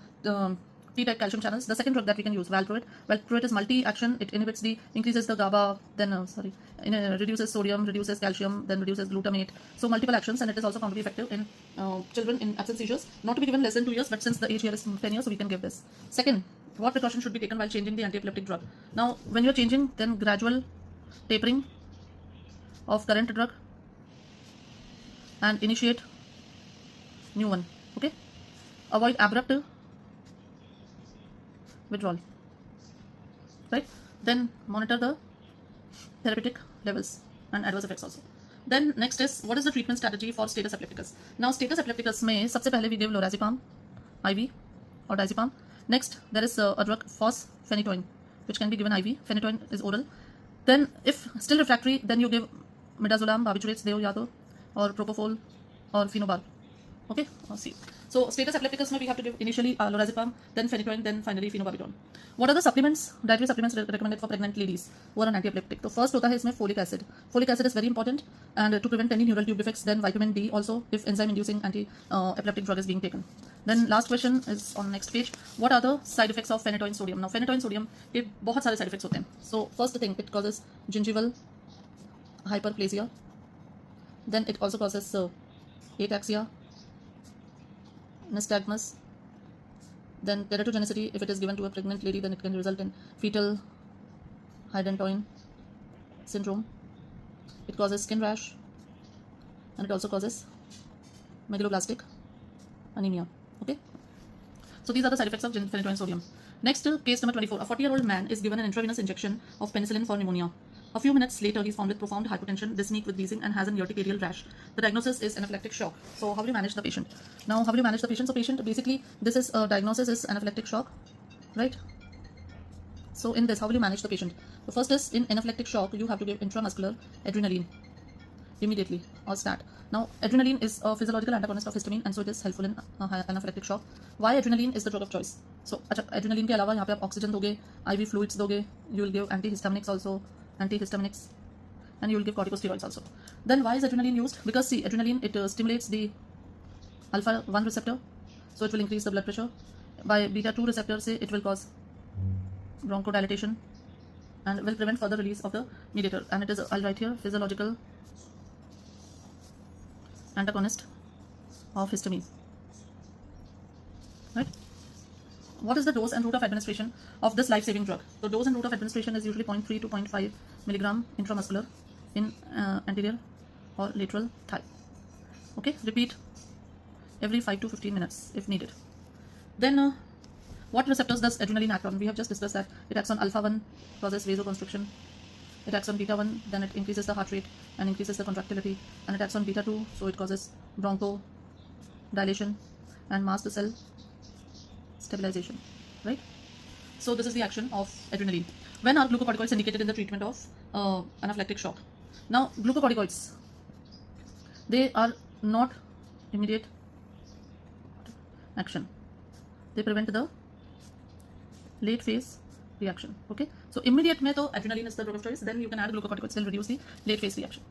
T-type calcium channels. The second drug that we can use, valproate. Valproate is multi-action. It increases the GABA, then reduces sodium, reduces calcium, then reduces glutamate. So multiple actions, and it is also found to be effective in children in absent seizures. Not to be given less than 2 years, but since the age here is 10 years, so we can give this. Second, what precaution should be taken while changing the anti-epileptic drug? Now, when you're changing, then gradual tapering of current drug and initiate new one. Okay, avoid abrupt withdrawal, right? Then monitor the therapeutic levels and adverse effects also. Then next is, what is the treatment strategy for status epilepticus? Now status epilepticus में सबसे पहले we give lorazepam IV or diazepam. Next there is a drug fosphenytoin which can be given IV. Phenytoin is oral. Then if still refractory, then you give midazolam, barbiturates, deo ya to, or propofol or phenobarb. Okay, see. So status epilepticus we have to give initially lorazepam, then phenytoin, then finally phenobarbital. What are the supplements, dietary supplements recommended for pregnant ladies who are on antiepileptic? So first hota hai isme folic acid. Folic acid is very important and to prevent any neural tube defects. Then vitamin D also if enzyme inducing anti-epileptic drug is being taken. Then last question is on next page. What are the side effects of phenytoin sodium? Now phenytoin sodium के बहुत सारे side effects होते हैं. So first thing, it causes gingival hyperplasia. Then it also causes ataxia, nystagmus. Then teratogenicity, if it is given to a pregnant lady, then it can result in fetal hydantoin syndrome. It causes skin rash and it also causes megaloblastic anemia. Okay. So these are the side effects of phenytoin sodium. Next, case number 24. A 40-year-old man is given an intravenous injection of penicillin for pneumonia. A few minutes later, he's found with profound hypotension, dyspneic with wheezing, and has an urticarial rash. The diagnosis is anaphylactic shock. So how do you manage the patient? Now, how do you manage the patient? So patient, basically, this is diagnosis is anaphylactic shock, right? So in this, how will you manage the patient? The first is, in anaphylactic shock, you have to give intramuscular adrenaline immediately, or stat. Now, adrenaline is a physiological antagonist of histamine, and so it is helpful in anaphylactic shock. Why adrenaline is the drug of choice? So, adrenaline के अलावा यहाँ पे आप oxygen दोगे, IV fluids दोगे, you will give antihistaminics also, antihistaminics, and you will give corticosteroids also. Then why is adrenaline used? Because see, adrenaline, it stimulates the alpha 1 receptor, so it will increase the blood pressure. By beta 2 receptor, say it will cause bronchodilation and will prevent further release of the mediator. And it is, I'll write here, physiological antagonist of histamine. Right? What is the dose and route of administration of this life-saving drug? The dose and route of administration is usually 0.3 to 0.5 milligram intramuscular in anterior or lateral thigh. Okay, repeat every 5 to 15 minutes if needed. Then what receptors does adrenaline act on? We have just discussed that it acts on alpha 1, causes vasoconstriction. It acts on beta 1, then it increases the heart rate and increases the contractility. And it acts on beta 2, so it causes bronchodilation and mast cell stabilization, right? So this is the action of adrenaline. When are glucocorticoids indicated in the treatment of anaphylactic shock? Now, glucocorticoids, they are not immediate action. They prevent the late phase reaction. Okay, so immediate mein to adrenaline is the drug of choice. Then you can add glucocorticoids, will reduce the late phase reaction.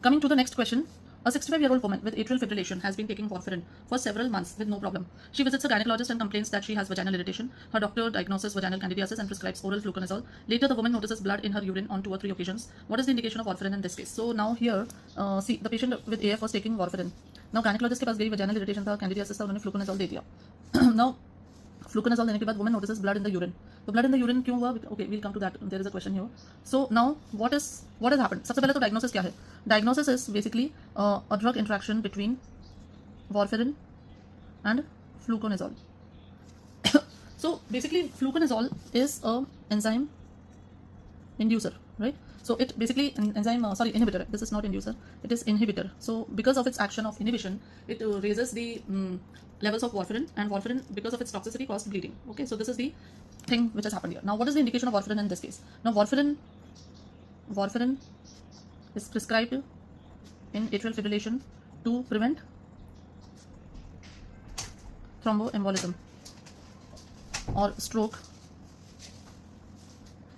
Coming to the next question. A 65-year-old woman with atrial fibrillation has been taking warfarin for several months with no problem. She visits a gynecologist and complains that she has vaginal irritation. Her doctor diagnoses vaginal candidiasis and prescribes oral fluconazole. Later, the woman notices blood in her urine on 2 or 3 occasions. What is the indication of warfarin in this case? So now here, see, the patient with AF was taking warfarin. Now gynecologist के पास गई, vaginal irritation था, candidiasis था, उन्होंने fluconazole दे दिया. Now fluconazole देने के बाद woman notices blood in the urine. तो blood in the urine क्यों हुआ? Okay, we'll come to that. There is a question here. So now what has happened? सबसे पहले तो diagnosis क्या है? Diagnosis is basically a drug interaction between warfarin and fluconazole. So basically fluconazole is a enzyme inducer, right? So it basically inhibitor. This is not inducer, it is inhibitor. So because of its action of inhibition, it raises the levels of warfarin, and warfarin, because of its toxicity, caused bleeding. Okay, so this is the thing which has happened here. Now what is the indication of warfarin in this case? Now warfarin is prescribed in atrial fibrillation to prevent thromboembolism or stroke,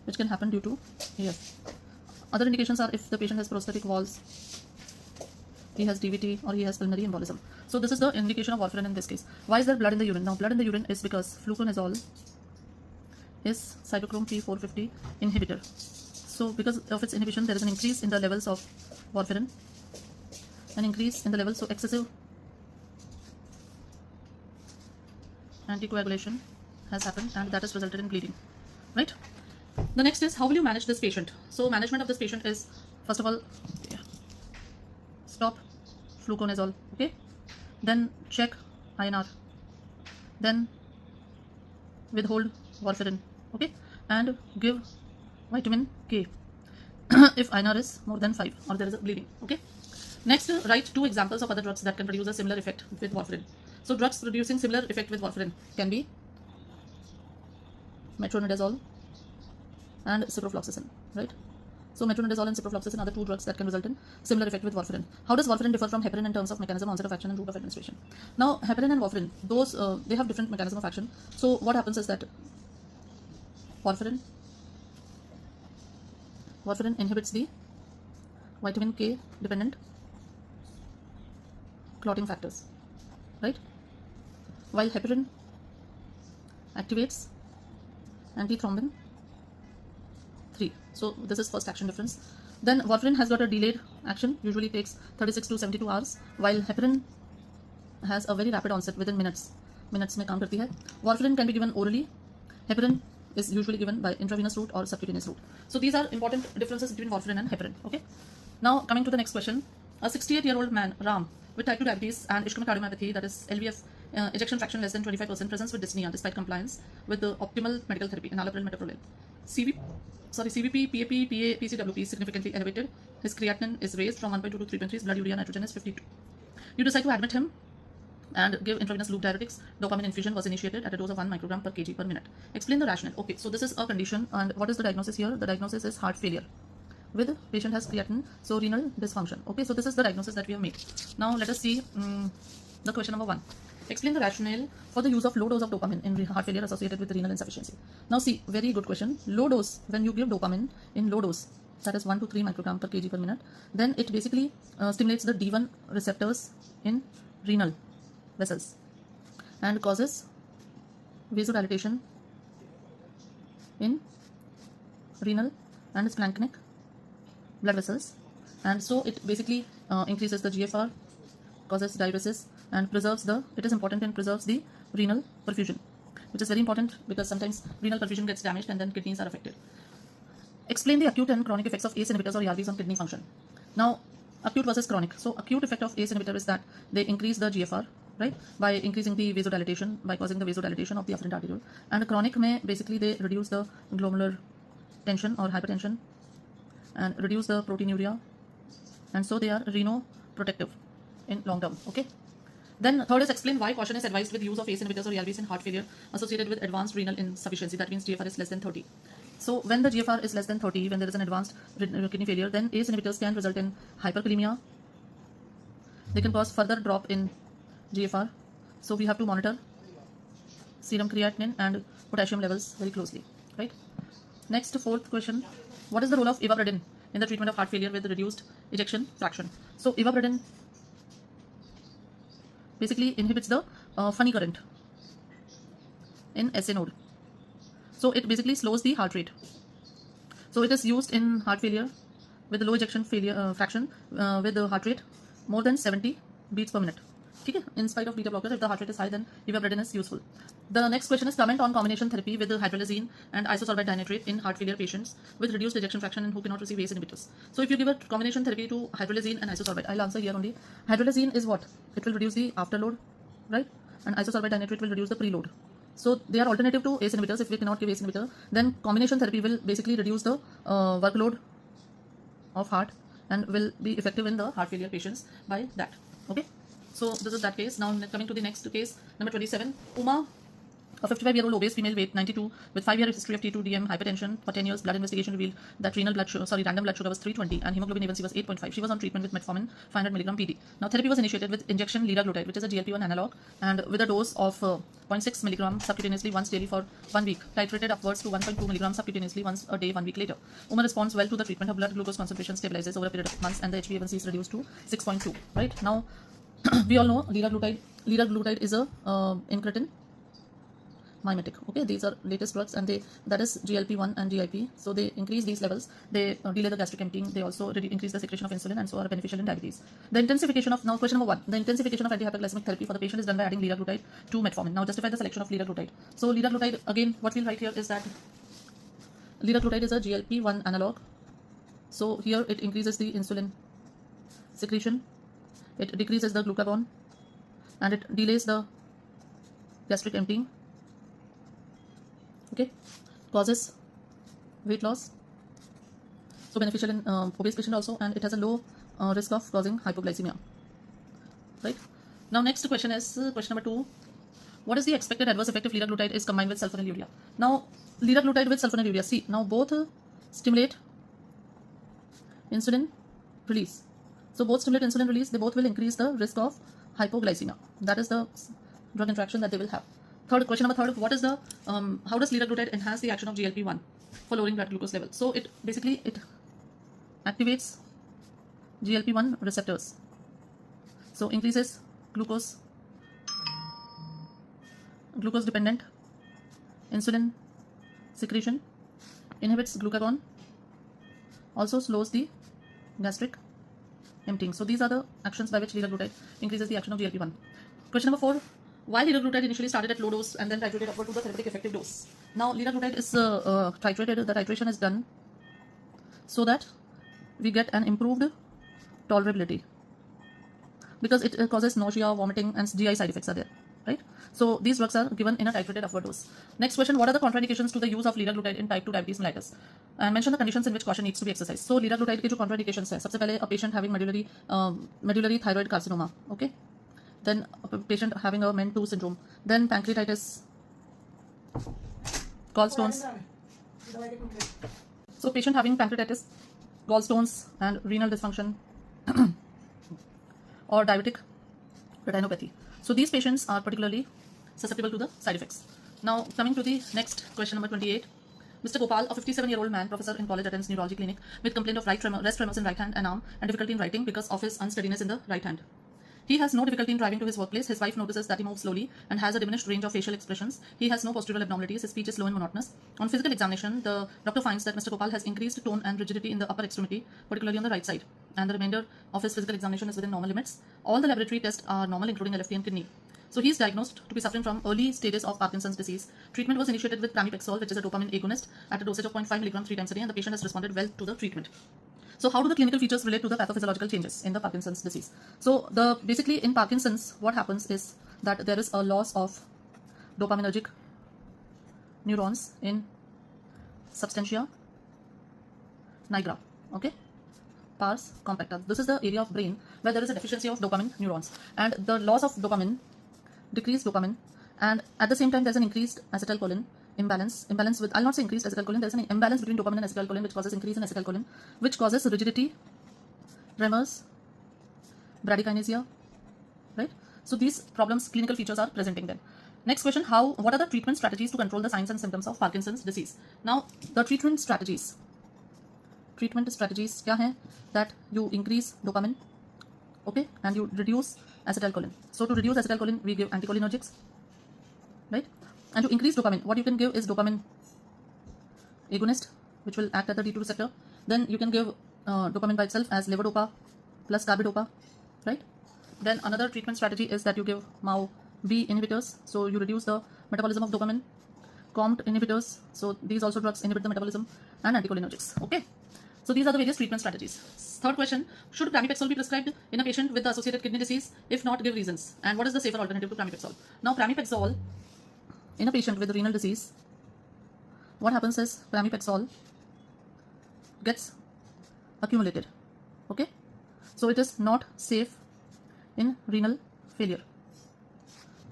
which can happen due to AF. Other indications are if the patient has prosthetic valves, he has DVT, or he has pulmonary embolism. So this is the indication of warfarin in this case. Why is there blood in the urine? Now blood in the urine is because fluconazole is cytochrome P450 inhibitor. So because of its inhibition, there is an increase in the levels of warfarin, an increase in the levels, so excessive anticoagulation has happened, and that has resulted in bleeding, right? The next is, how will you manage this patient? So management of this patient is, first of all, stop fluconazole, okay? Then check INR, then withhold warfarin, okay? And give vitamin K if INR is more than 5 or there is a bleeding, okay? Next, write 2 examples of other drugs that can produce a similar effect with warfarin. So drugs producing similar effect with warfarin can be metronidazole and ciprofloxacin, right? So metronidazole and ciprofloxacin are the 2 drugs that can result in similar effect with warfarin. How does warfarin differ from heparin in terms of mechanism, onset of action, and route of administration? Now heparin and warfarin, those they have different mechanism of action. So what happens is that warfarin inhibits the vitamin K dependent clotting factors, right? While heparin activates antithrombin 3. So this is first action difference. Then warfarin has got a delayed action, usually takes 36 to 72 hours, while heparin has a very rapid onset within minutes. Minutes mein kaam karti hai. Warfarin can be given orally. Heparin is usually given by intravenous route or subcutaneous route. So these are important differences between warfarin and heparin, okay? Now coming to the next question. A 68-year-old man, Ram, with type 2 diabetes and ischemic cardiomyopathy, that is LVF ejection fraction less than 25%, presence with dyspnea despite compliance with the optimal medical therapy, enalapril, metoprolol. CVP, PAP, PCWP is significantly elevated. His creatinine is raised from 1.2 to 3.3. His blood urea nitrogen is 52. You decide to admit him and give intravenous loop diuretics. Dopamine infusion was initiated at a dose of 1 microgram per kg per minute. Explain the rationale. Okay, so this is a condition, and what is the diagnosis here? The diagnosis is heart failure. With patient has creatinine, so renal dysfunction. Okay, so this is the diagnosis that we have made. Now let us see the question number 1. Explain the rationale for the use of low dose of dopamine in heart failure associated with renal insufficiency. Now see, very good question. Low dose, when you give dopamine in low dose, that is 1 to 3 microgram per kg per minute, then it basically stimulates the D1 receptors in renal vessels and causes vasodilatation in renal and splanchnic blood vessels, and so it basically increases the GFR, causes diuresis, and it is important and preserves the renal perfusion, which is very important because sometimes renal perfusion gets damaged and then kidneys are affected. Explain the acute and chronic effects of ACE inhibitors or ARBs on kidney function. Now, acute versus chronic. So, acute effect of ACE inhibitor is that they increase the GFR, right, by increasing the vasodilatation, by causing the vasodilatation of the afferent arteriole. And chronic may basically they reduce the glomerular tension or hypertension and reduce the proteinuria, and so they are renoprotective in long term. Okay. Then third is explain why caution is advised with use of ACE inhibitors or ARBs in heart failure associated with advanced renal insufficiency. That means GFR is less than 30. So when the GFR is less than 30, when there is an advanced kidney failure, then ACE inhibitors can result in hyperkalemia. They can cause further drop in GFR. So we have to monitor serum creatinine and potassium levels very closely, right? Next, fourth question. What is the role of ivabradine in the treatment of heart failure with reduced ejection fraction? So ivabradine basically inhibits the funny current in SA node. So it basically slows the heart rate. So it is used in heart failure with low ejection fraction with the heart rate more than 70 beats per minute. Okay? In spite of beta blockers, if the heart rate is high, then ivabradine is useful. The next question is comment on combination therapy with hydralazine and isosorbide dinitrate in heart failure patients with reduced ejection fraction and who cannot receive ACE inhibitors. So if you give a combination therapy to hydralazine and isosorbide, I'll answer here only. Hydralazine is what? It will reduce the afterload, right? And isosorbide dinitrate will reduce the preload. So they are alternative to ACE inhibitors. If we cannot give ACE inhibitor, then combination therapy will basically reduce the workload of heart and will be effective in the heart failure patients by that. Okay. So this is that case. Now coming to the next case, number 27. Uma, a 55-year-old obese female, weight 92, with 5-year history of T2DM, hypertension. For 10 years, blood investigation revealed that random blood sugar was 320 and hemoglobin A1C was 8.5. She was on treatment with metformin 500 mg PD. Now therapy was initiated with injection liraglutide, which is a GLP-1 analog, and with a dose of 0.6 mg subcutaneously once daily for 1 week, titrated upwards to 1.2 mg subcutaneously once a day 1 week later. Uma responds well to the treatment. Her blood glucose concentration stabilizes over a period of months, and the HbA1c is reduced to 6.2. Right now, we all know liraglutide is a incretin mimetic. Okay, these are latest drugs, and that is GLP-1 and GIP. So they increase these levels. They delay the gastric emptying. They also increase the secretion of insulin, and so are beneficial in diabetes. The intensification of, now question number 1. The intensification of antihyperglycemic therapy for the patient is done by adding liraglutide to metformin. Now justify the selection of liraglutide. So liraglutide, again, what we'll write here is that liraglutide is a GLP-1 analog. So here it increases the insulin secretion. It decreases the glucagon, and it delays the gastric emptying. Okay, causes weight loss, so beneficial in obese patient also, and it has a low risk of causing hypoglycemia. Right now, next question is question number 2. What is the expected adverse effect if liraglutide is combined with sulfonylurea? Now, liraglutide with sulfonylurea, see, now both stimulate insulin release. So both stimulate insulin release. They both will increase the risk of hypoglycemia. That is the drug interaction that they will have. Question number 3. What is the how does liraglutide enhance the action of GLP-1 for lowering blood glucose level? So it basically activates GLP-1 receptors. So increases glucose dependent insulin secretion, inhibits glucagon, also slows the gastric emptying. So these are the actions by which liraglutide increases the action of GLP-1. Question number 4. Why liraglutide initially started at low dose and then titrated upward to the therapeutic effective dose? Now liraglutide is titrated. The titration is done so that we get an improved tolerability, because it causes nausea, vomiting, and GI side effects are there. right? So these drugs are given in a titrated upward dose. Next question, what are the contraindications to the use of liraglutide in type 2 diabetes mellitus? And mention the conditions in which caution needs to be exercised. So liraglutide के जो contraindications है, सबसे पहले a patient having medullary thyroid carcinoma, okay? Then a patient having a MEN2 syndrome, then pancreatitis, gallstones. So patient having pancreatitis, gallstones and renal dysfunction or diabetic retinopathy. So these patients are particularly susceptible to the side effects. Now coming to the next question, number 28. Mr. Gopal, a 57-year-old man, professor in college, attends neurology clinic with complaint of rest tremors in right hand and arm and difficulty in writing because of his unsteadiness in the right hand. He has no difficulty in driving to his workplace. His wife notices that he moves slowly and has a diminished range of facial expressions. He has no postural abnormalities. His speech is slow and monotonous. On physical examination, the doctor finds that Mr. Gopal has increased tone and rigidity in the upper extremity, particularly on the right side, and the remainder of his physical examination is within normal limits. All the laboratory tests are normal, including LFT and kidney. So he is diagnosed to be suffering from early stages of Parkinson's disease. Treatment was initiated with pramipexole, which is a dopamine agonist, at a dosage of 0.5 mg 3 times a day, and the patient has responded well to the treatment. So how do the clinical features relate to the pathophysiological changes in the Parkinson's disease? So basically in Parkinson's, what happens is that there is a loss of dopaminergic neurons in substantia nigra, okay? Pars compacta. This is the area of brain where there is a deficiency of dopamine neurons, and the loss of dopamine, decreased dopamine, and at the same time there's an increased acetylcholine imbalance with, I'll not say increased acetylcholine, there's an imbalance between dopamine and acetylcholine which causes increase in acetylcholine, which causes rigidity, tremors, bradykinesia, right? So these problems, clinical features are presenting them. Next question, what are the treatment strategies to control the signs and symptoms of Parkinson's disease? Now the treatment strategies क्या हैं? That you increase dopamine, okay, and you reduce acetylcholine. So to reduce acetylcholine, we give anticholinergics, right? And to increase dopamine, what you can give is dopamine agonist, which will act at the D2 receptor. Then you can give dopamine by itself as levodopa plus carbidopa, right? Then another treatment strategy is that you give MAO-B inhibitors, so you reduce the metabolism of dopamine. COMT inhibitors, so these also drugs inhibit the metabolism, and anticholinergics, okay? So these are the various treatment strategies. Third question, should pramipexole be prescribed in a patient with the associated kidney disease? If not, give reasons. And what is the safer alternative to pramipexole? Now pramipexole in a patient with renal disease, what happens is pramipexole gets accumulated, okay? So it is not safe in renal failure.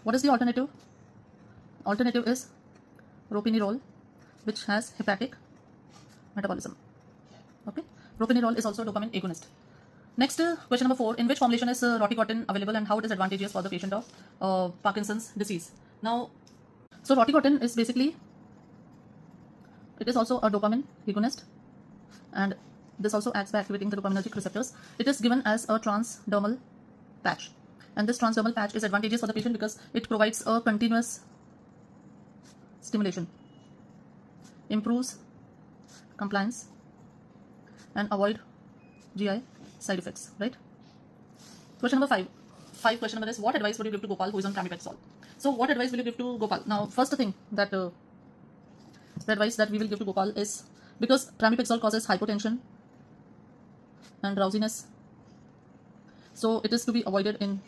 What is the alternative? Alternative is ropinirole, which has hepatic metabolism, okay? Ropinirole is also a dopamine agonist. Next, question number 4, in which formulation is roticotin available and how it is advantageous for the patient of Parkinson's disease? Now, so roticotin is basically, it is also a dopamine agonist, and this also acts by activating the dopaminergic receptors. It is given as a transdermal patch, and this transdermal patch is advantageous for the patient because it provides a continuous stimulation, improves compliance, and avoid GI side effects, right? Question number 5. Question number is, what advice would you give to Gopal who is on pramipexole? So what advice will you give to Gopal? Now first thing that the advice that we will give to Gopal is, because pramipexole causes hypotension and drowsiness, so it is to be avoided in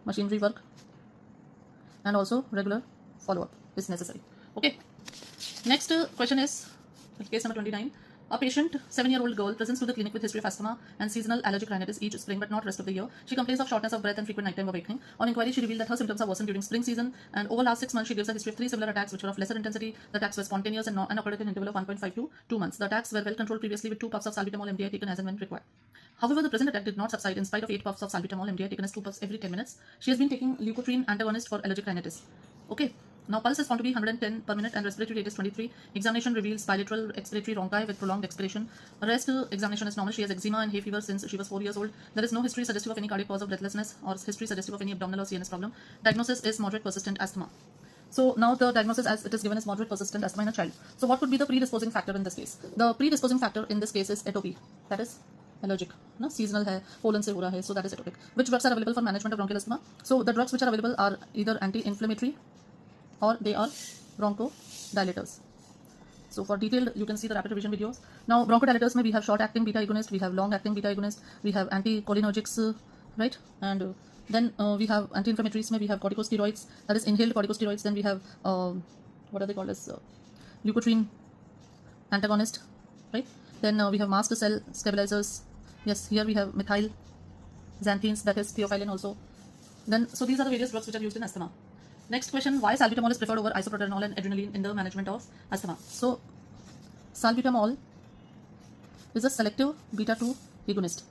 machinery work, and also regular follow-up is necessary, okay? Next question is case number 29. A patient, 7-year-old girl, presents to the clinic with history of asthma and seasonal allergic rhinitis each spring but not rest of the year. She complains of shortness of breath and frequent nighttime awakening. On inquiry, she revealed that her symptoms are worsened during spring season, and over last 6 months, she gives a history of 3 similar attacks which were of lesser intensity. The attacks were spontaneous and occurred at an interval of 1.5 to 2 months. The attacks were well controlled previously with 2 puffs of salbutamol MDI taken as and when required. However, the present attack did not subside in spite of 8 puffs of salbutamol MDI taken as 2 puffs every 10 minutes. She has been taking leukotriene antagonist for allergic rhinitis, okay? Now pulse is found to be 110 per minute and respiratory rate is 23. Examination reveals bilateral expiratory rhonchi with prolonged expiration. Rest examination is normal. She has eczema and hay fever since she was 4 years old. There is no history suggestive of any cardiac cause of breathlessness or history suggestive of any abdominal or CNS problem. Diagnosis is moderate persistent asthma. So now the diagnosis as it is given is moderate persistent asthma in a child. So what could be the predisposing factor in this case? The predisposing factor in this case is atopy, that is allergic, no? Seasonal hai, pollen se ho raha hai, so that is atopic. Which drugs are available for management of bronchial asthma? So the drugs which are available are either anti-inflammatory or they are bronchodilators. So for detailed, you can see the rapid revision videos. Now bronchodilators we have short acting beta agonist, we have long acting beta agonist, we have anticholinergics, right? And Then we have anti-inflammatories. We have corticosteroids, that is inhaled corticosteroids. Then we have what are they called as leukotriene antagonist, right? Then we have mast cell stabilizers. Yes, here we have methyl xanthines, that is theophylline also. Then so these are the various drugs which are used in asthma. Next question: why salbutamol is preferred over isoproterenol and adrenaline in the management of asthma? So salbutamol is a selective beta-2 agonist,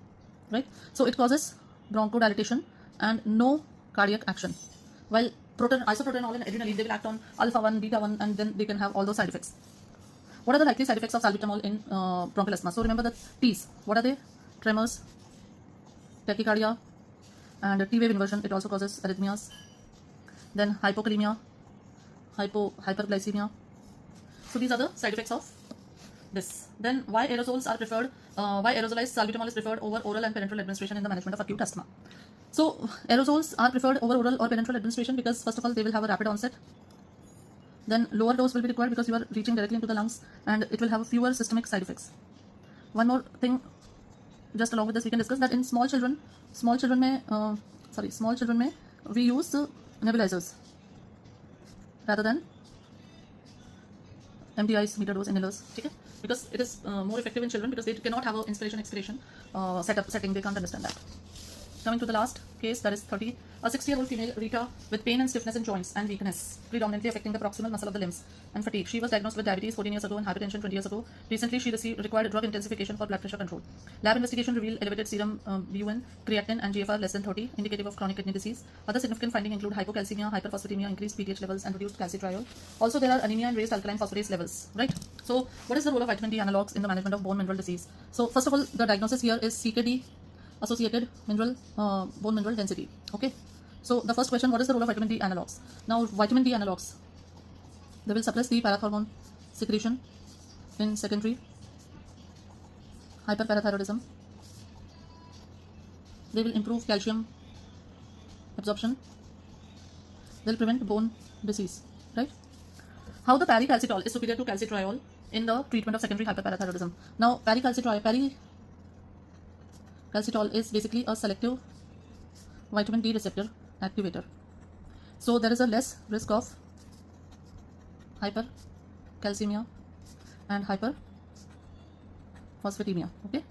right? So it causes bronchodilation and no cardiac action, while isoproterenol and adrenaline, they will act on alpha-1, beta-1, and then they can have all those side effects. What are the likely side effects of salbutamol in bronchial asthma? So remember the T's. What are they? Tremors, tachycardia, and T-wave inversion. It also causes arrhythmias. Then hypokalemia, hyperglycemia. So these are the side effects of this. Then why aerosols are preferred? Why aerosolized salbutamol is preferred over oral and parenteral administration in the management of acute asthma? So aerosols are preferred over oral or parenteral administration because first of all they will have a rapid onset. Then lower dose will be required because you are reaching directly into the lungs, and it will have fewer systemic side effects. One more thing, just along with this, we can discuss that in small children may we use nebulizers rather than MDIs, meter dose inhalers, okay? Because it is more effective in children because they cannot have an inspiration expiration setting. They can't understand that. Coming to the last case, that is 30. A 60-year-old female, Rita, with pain and stiffness in joints and weakness, predominantly affecting the proximal muscle of the limbs and fatigue. She was diagnosed with diabetes 14 years ago and hypertension 20 years ago. Recently, she required drug intensification for blood pressure control. Lab investigation revealed elevated serum BUN, creatinine, and GFR less than 30, indicative of chronic kidney disease. Other significant findings include hypocalcemia, hyperphosphatemia, increased PTH levels, and reduced calcitriol. Also, there are anemia and raised alkaline phosphatase levels, right? So, what is the role of vitamin D analogs in the management of bone mineral disease? So, first of all, the diagnosis here is CKD, associated mineral bone mineral density. Okay, so the first question: what is the role of vitamin D analogs? Now, vitamin D analogs, they will suppress the parathormone secretion in secondary hyperparathyroidism. They will improve calcium absorption. They'll prevent bone disease, right? How the paricalcitol is superior to calcitriol in the treatment of secondary hyperparathyroidism? Now, paricalcitol is basically a selective vitamin D receptor activator. So there is a less risk of hypercalcemia and hyperphosphatemia. Okay.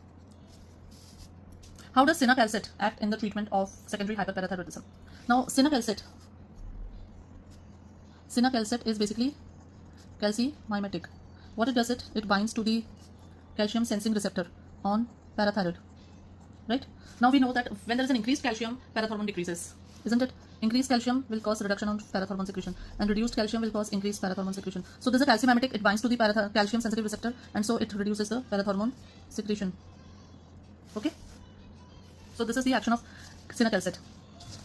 How does cinacalcet act in the treatment of secondary hyperparathyroidism? Now, cinacalcet is basically calcimimetic. What it does, it binds to the calcium sensing receptor on parathyroid. Right? Now we know that when there is an increased calcium, parathormone decreases, isn't it? Increased calcium will cause reduction of parathormone secretion, and reduced calcium will cause increased parathormone secretion. So this is a calcimimetic, it binds to the calcium sensitive receptor, and so it reduces the parathormone secretion. Okay? So this is the action of cinacalcet.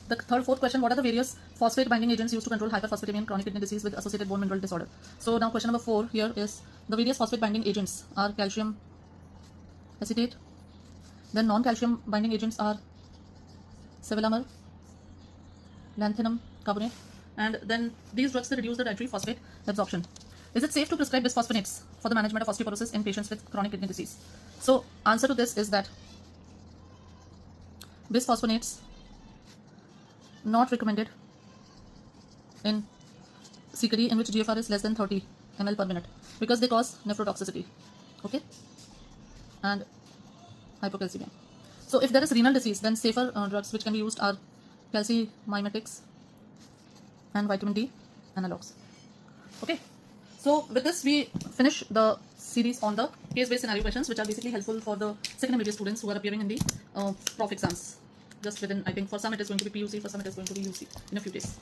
The fourth question: what are the various phosphate binding agents used to control hyperphosphatemia and chronic kidney disease with associated bone mineral disorder? So now question number 4 here is the various phosphate binding agents are calcium acetate. Then non-calcium binding agents are cevilamar, lanthanum carbonate, and then these drugs reduce the dietary phosphate absorption. Is it safe to prescribe bisphosphonates for the management of osteoporosis in patients with chronic kidney disease? So answer to this is that bisphosphonates not recommended in CKD in which GFR is less than 30 ml per minute because they cause nephrotoxicity, okay, and hypocalcemia. So if there is renal disease, then safer drugs which can be used are calcimimetics and vitamin D analogs. Okay, so with this we finish the series on the case-based scenario questions, which are basically helpful for the second intermediate students who are appearing in the prof exams. Just within, I think for some it is going to be PUC, for some it is going to be UC in a few days.